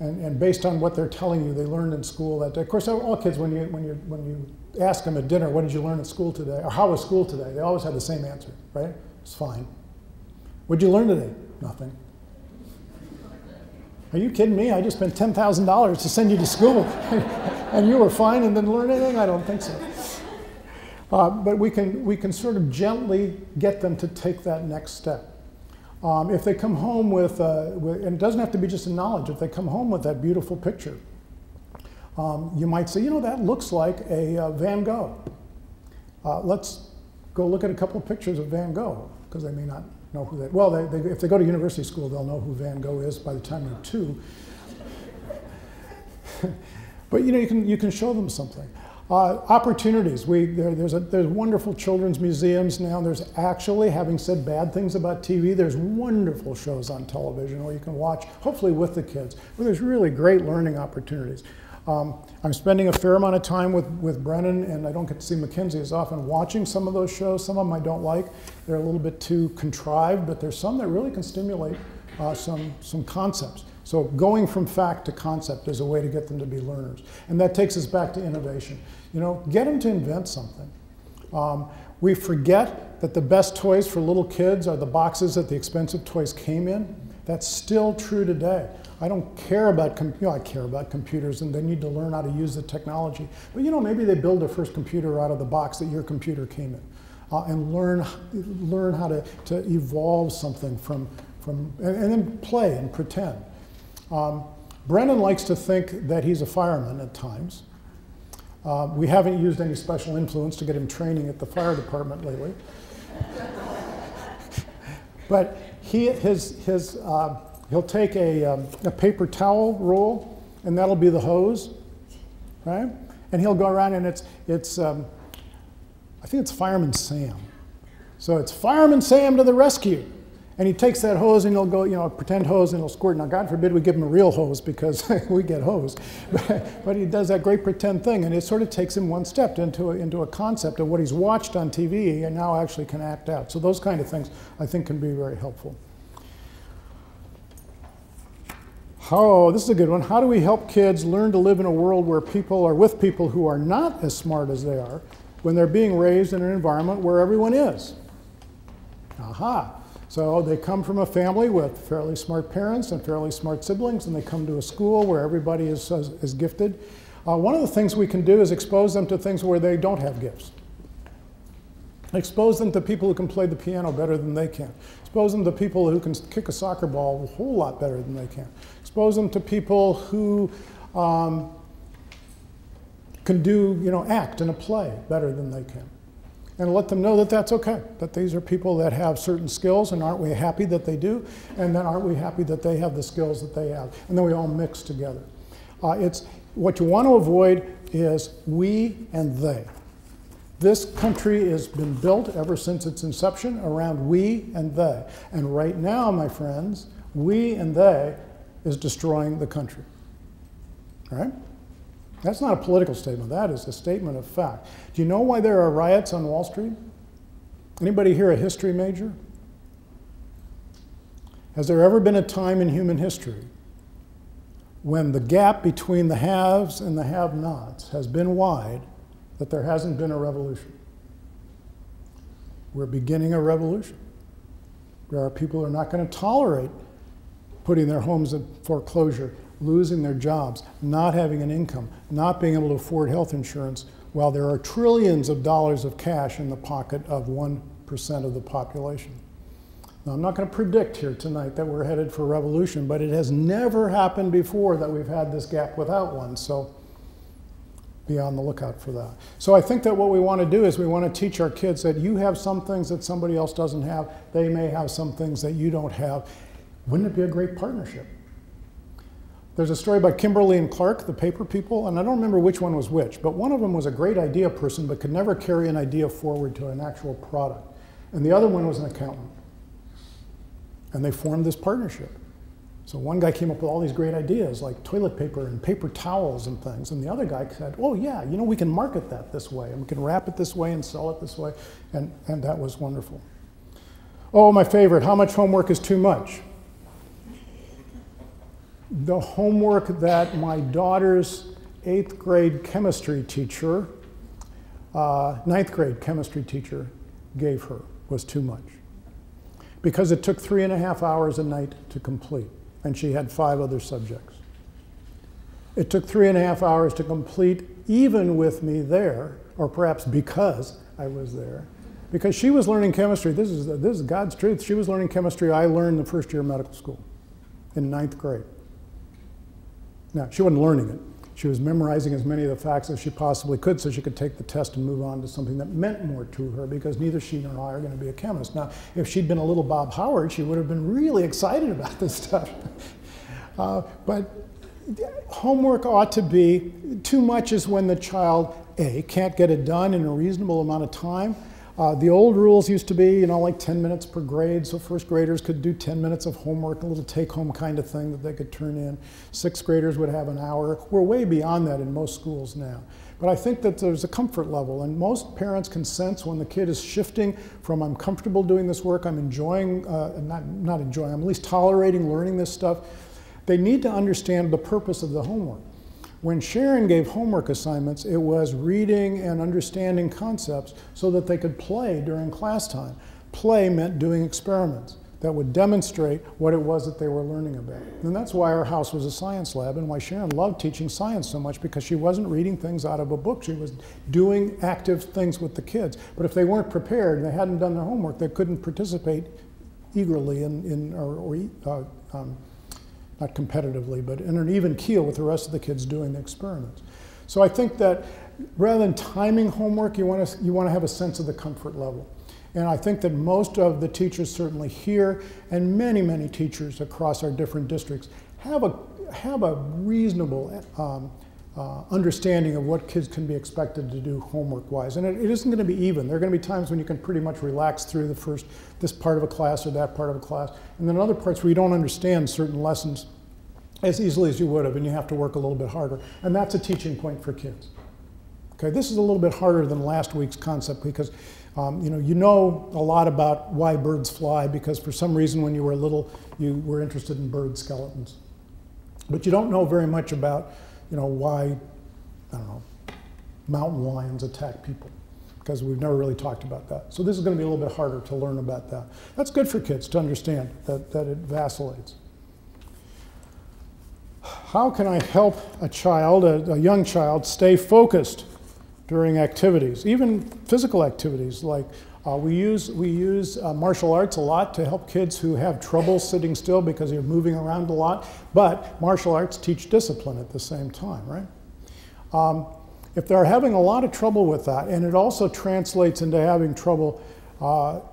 and based on what they're telling you they learned in school that day. Of course, all kids, when you ask them at dinner, what did you learn at school today? Or how was school today? They always have the same answer, right? It's fine. What did you learn today? Nothing. Are you kidding me? I just spent $10,000 to send you to school and you were fine and didn't learn anything? I don't think so. But we can sort of gently get them to take that next step. If they come home with, and it doesn't have to be just a knowledge, if they come home with that beautiful picture, you might say, you know, that looks like a Van Gogh. Let's go look at a couple of pictures of Van Gogh, because they may not know who that, well, if they go to university school, they'll know who Van Gogh is by the time they're 2. But you know, you can show them something. Opportunities. There's wonderful children's museums now. There's actually, having said bad things about TV, there's wonderful shows on television where you can watch, hopefully with the kids, where there's really great learning opportunities. I'm spending a fair amount of time with Brennan, and I don't get to see Mackenzie as often, watching some of those shows. Some of them I don't like. They're a little bit too contrived, but there's some that really can stimulate some concepts. So going from fact to concept is a way to get them to be learners. And that takes us back to innovation. You know, get them to invent something. We forget that the best toys for little kids are the boxes that the expensive toys came in. That's still true today. I don't care about, I care about computers and they need to learn how to use the technology. But you know, maybe they build their first computer out of the box that your computer came in. And learn how to evolve something and then play and pretend. Brennan likes to think that he's a fireman at times. We haven't used any special influence to get him training at the fire department lately. But he'll take a paper towel roll, and that'll be the hose, right? And he'll go around, and I think it's Fireman Sam. So it's Fireman Sam to the rescue. And he takes that hose and he'll go, you know, pretend hose, and he'll squirt. Now, God forbid we give him a real hose because we get hosed. But he does that great pretend thing, and it sort of takes him one step into a concept of what he's watched on TV and now actually can act out. So those kind of things I think can be very helpful. Oh, this is a good one. How do we help kids learn to live in a world where people are with people who are not as smart as they are when they're being raised in an environment where everyone is? Aha. So they come from a family with fairly smart parents and fairly smart siblings, and they come to a school where everybody is gifted. One of the things we can do is expose them to things where they don't have gifts. Expose them to people who can play the piano better than they can. Expose them to people who can kick a soccer ball a whole lot better than they can. Expose them to people who can do, you know, act in a play better than they can. And let them know that that's okay, that these are people that have certain skills, and aren't we happy that they do, and then aren't we happy that they have the skills that they have, and then we all mix together. What you want to avoid is we and they. This country has been built ever since its inception around we and they. And right now, my friends, we and they is destroying the country. All right? That's not a political statement. That is a statement of fact. Do you know why there are riots on Wall Street? Anybody here a history major? Has there ever been a time in human history when the gap between the haves and the have-nots has been wide that there hasn't been a revolution? We're beginning a revolution. There are people who are not going to tolerate putting their homes in foreclosure, losing their jobs, not having an income, not being able to afford health insurance, while there are trillions of dollars of cash in the pocket of 1% of the population. Now, I'm not going to predict here tonight that we're headed for revolution, but it has never happened before that we've had this gap without one, so be on the lookout for that. So I think that what we want to do is we want to teach our kids that you have some things that somebody else doesn't have. They may have some things that you don't have. Wouldn't it be a great partnership? There's a story about Kimberly and Clark, the paper people, and I don't remember which one was which, but one of them was a great idea person but could never carry an idea forward to an actual product. And the other one was an accountant. And they formed this partnership. So one guy came up with all these great ideas like toilet paper and paper towels and things. And the other guy said, oh yeah, you know, we can market that this way and we can wrap it this way and sell it this way. And that was wonderful. Oh, my favorite, how much homework is too much? The homework that my daughter's 8th grade chemistry teacher, 9th grade chemistry teacher gave her was too much. Because it took 3.5 hours a night to complete, and she had 5 other subjects. It took 3.5 hours to complete, even with me there, or perhaps because I was there, because she was learning chemistry. This is God's truth. She was learning chemistry I learned the first year of medical school, in 9th grade. Now, she wasn't learning it. She was memorizing as many of the facts as she possibly could so she could take the test and move on to something that meant more to her, because neither she nor I are going to be a chemist. Now, if she'd been a little Bob Howard, she would have been really excited about this stuff. But homework ought to be, too much is when the child, A, can't get it done in a reasonable amount of time. The old rules used to be, you know, like 10 minutes per grade, so first graders could do 10 minutes of homework, a little take-home kind of thing that they could turn in. 6th graders would have an hour. We're way beyond that in most schools now. But I think that there's a comfort level, and most parents can sense when the kid is shifting from I'm comfortable doing this work, I'm enjoying, not enjoying, I'm at least tolerating learning this stuff. They need to understand the purpose of the homework. When Sharon gave homework assignments, it was reading and understanding concepts so that they could play during class time. Play meant doing experiments that would demonstrate what it was that they were learning about. And that's why our house was a science lab, and why Sharon loved teaching science so much, because she wasn't reading things out of a book. She was doing active things with the kids. But if they weren't prepared and they hadn't done their homework, they couldn't participate eagerly not competitively, but in an even keel with the rest of the kids doing the experiments. So I think that rather than timing homework, you want to have a sense of the comfort level. And I think that most of the teachers certainly here, and many, many teachers across our different districts, have a reasonable understanding of what kids can be expected to do homework-wise. And it isn't going to be even. There are going to be times when you can pretty much relax through this part of a class or that part of a class, and then other parts where you don't understand certain lessons as easily as you would have, and you have to work a little bit harder. And that's a teaching point for kids. Okay, this is a little bit harder than last week's concept, because you know a lot about why birds fly, because for some reason when you were little, you were interested in bird skeletons. But you don't know very much about why, I don't know, mountain lions attack people, because we've never really talked about that. So this is going to be a little bit harder to learn about that. That's good for kids to understand that it vacillates. How can I help a child, a young child, stay focused during activities, even physical activities? Like we use martial arts a lot to help kids who have trouble sitting still because they're moving around a lot, but martial arts teach discipline at the same time, right? If they're having a lot of trouble with that, and it also translates into having trouble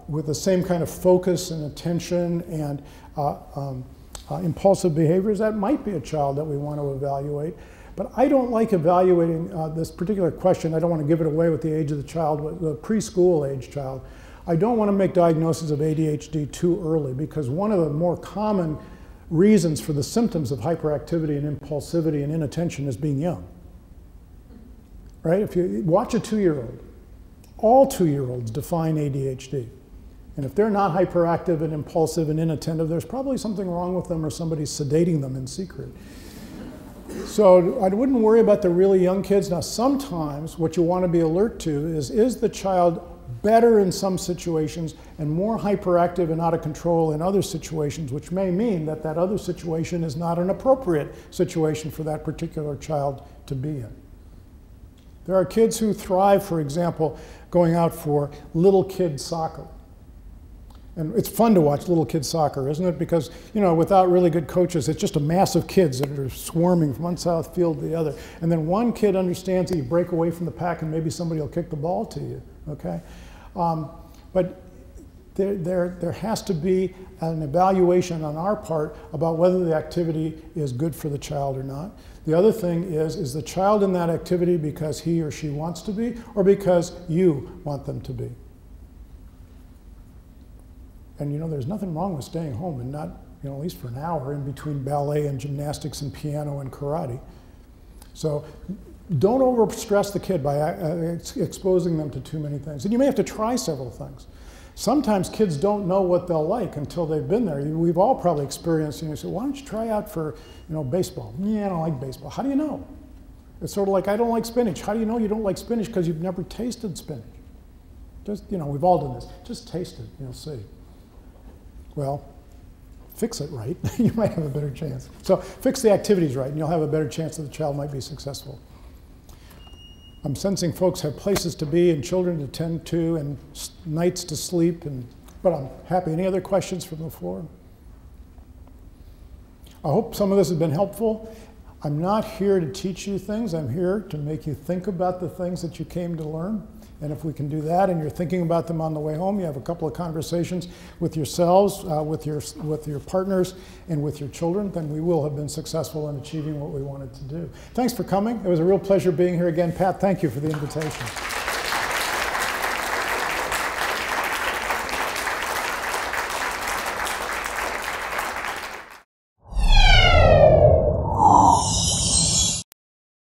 with the same kind of focus and attention and impulsive behaviors, that might be a child that we want to evaluate. But I don't like evaluating this particular question. I don't want to give it away with the age of the child, but the preschool age child. I don't want to make diagnoses of ADHD too early, because one of the more common reasons for the symptoms of hyperactivity and impulsivity and inattention as being young. Right? If you watch a 2-year-old, all 2-year-olds define ADHD. And if they're not hyperactive and impulsive and inattentive, there's probably something wrong with them or somebody's sedating them in secret. So I wouldn't worry about the really young kids. Now, sometimes what you want to be alert to is the child better in some situations and more hyperactive and out of control in other situations, which may mean that that other situation is not an appropriate situation for that particular child to be in. There are kids who thrive, for example, going out for little kid soccer. And it's fun to watch little kid soccer, isn't it? Because, you know, without really good coaches, it's just a mass of kids that are swarming from one side of the field to the other. And then one kid understands that you break away from the pack and maybe somebody will kick the ball to you, okay? But there has to be an evaluation on our part about whether the activity is good for the child or not. The other thing is the child in that activity because he or she wants to be or because you want them to be? And you know, there's nothing wrong with staying home and not, you know, at least for an hour in between ballet and gymnastics and piano and karate. So don't overstress the kid by exposing them to too many things. And you may have to try several things. Sometimes kids don't know what they'll like until they've been there. We've all probably experienced, you know, say, why don't you try out for, you know, baseball? Yeah, I don't like baseball. How do you know? It's sort of like, I don't like spinach. How do you know you don't like spinach? Because you've never tasted spinach. Just, you know, we've all done this. Just taste it, you'll see. Well, fix it right, you might have a better chance. So fix the activities right, and you'll have a better chance that the child might be successful. I'm sensing folks have places to be and children to tend to and nights to sleep, but I'm happy. Any other questions from the floor? I hope some of this has been helpful. I'm not here to teach you things. I'm here to make you think about the things that you came to learn. And if we can do that and you're thinking about them on the way home, you have a couple of conversations with yourselves, with your partners, and with your children, then we will have been successful in achieving what we wanted to do. Thanks for coming. It was a real pleasure being here again. Pat, thank you for the invitation.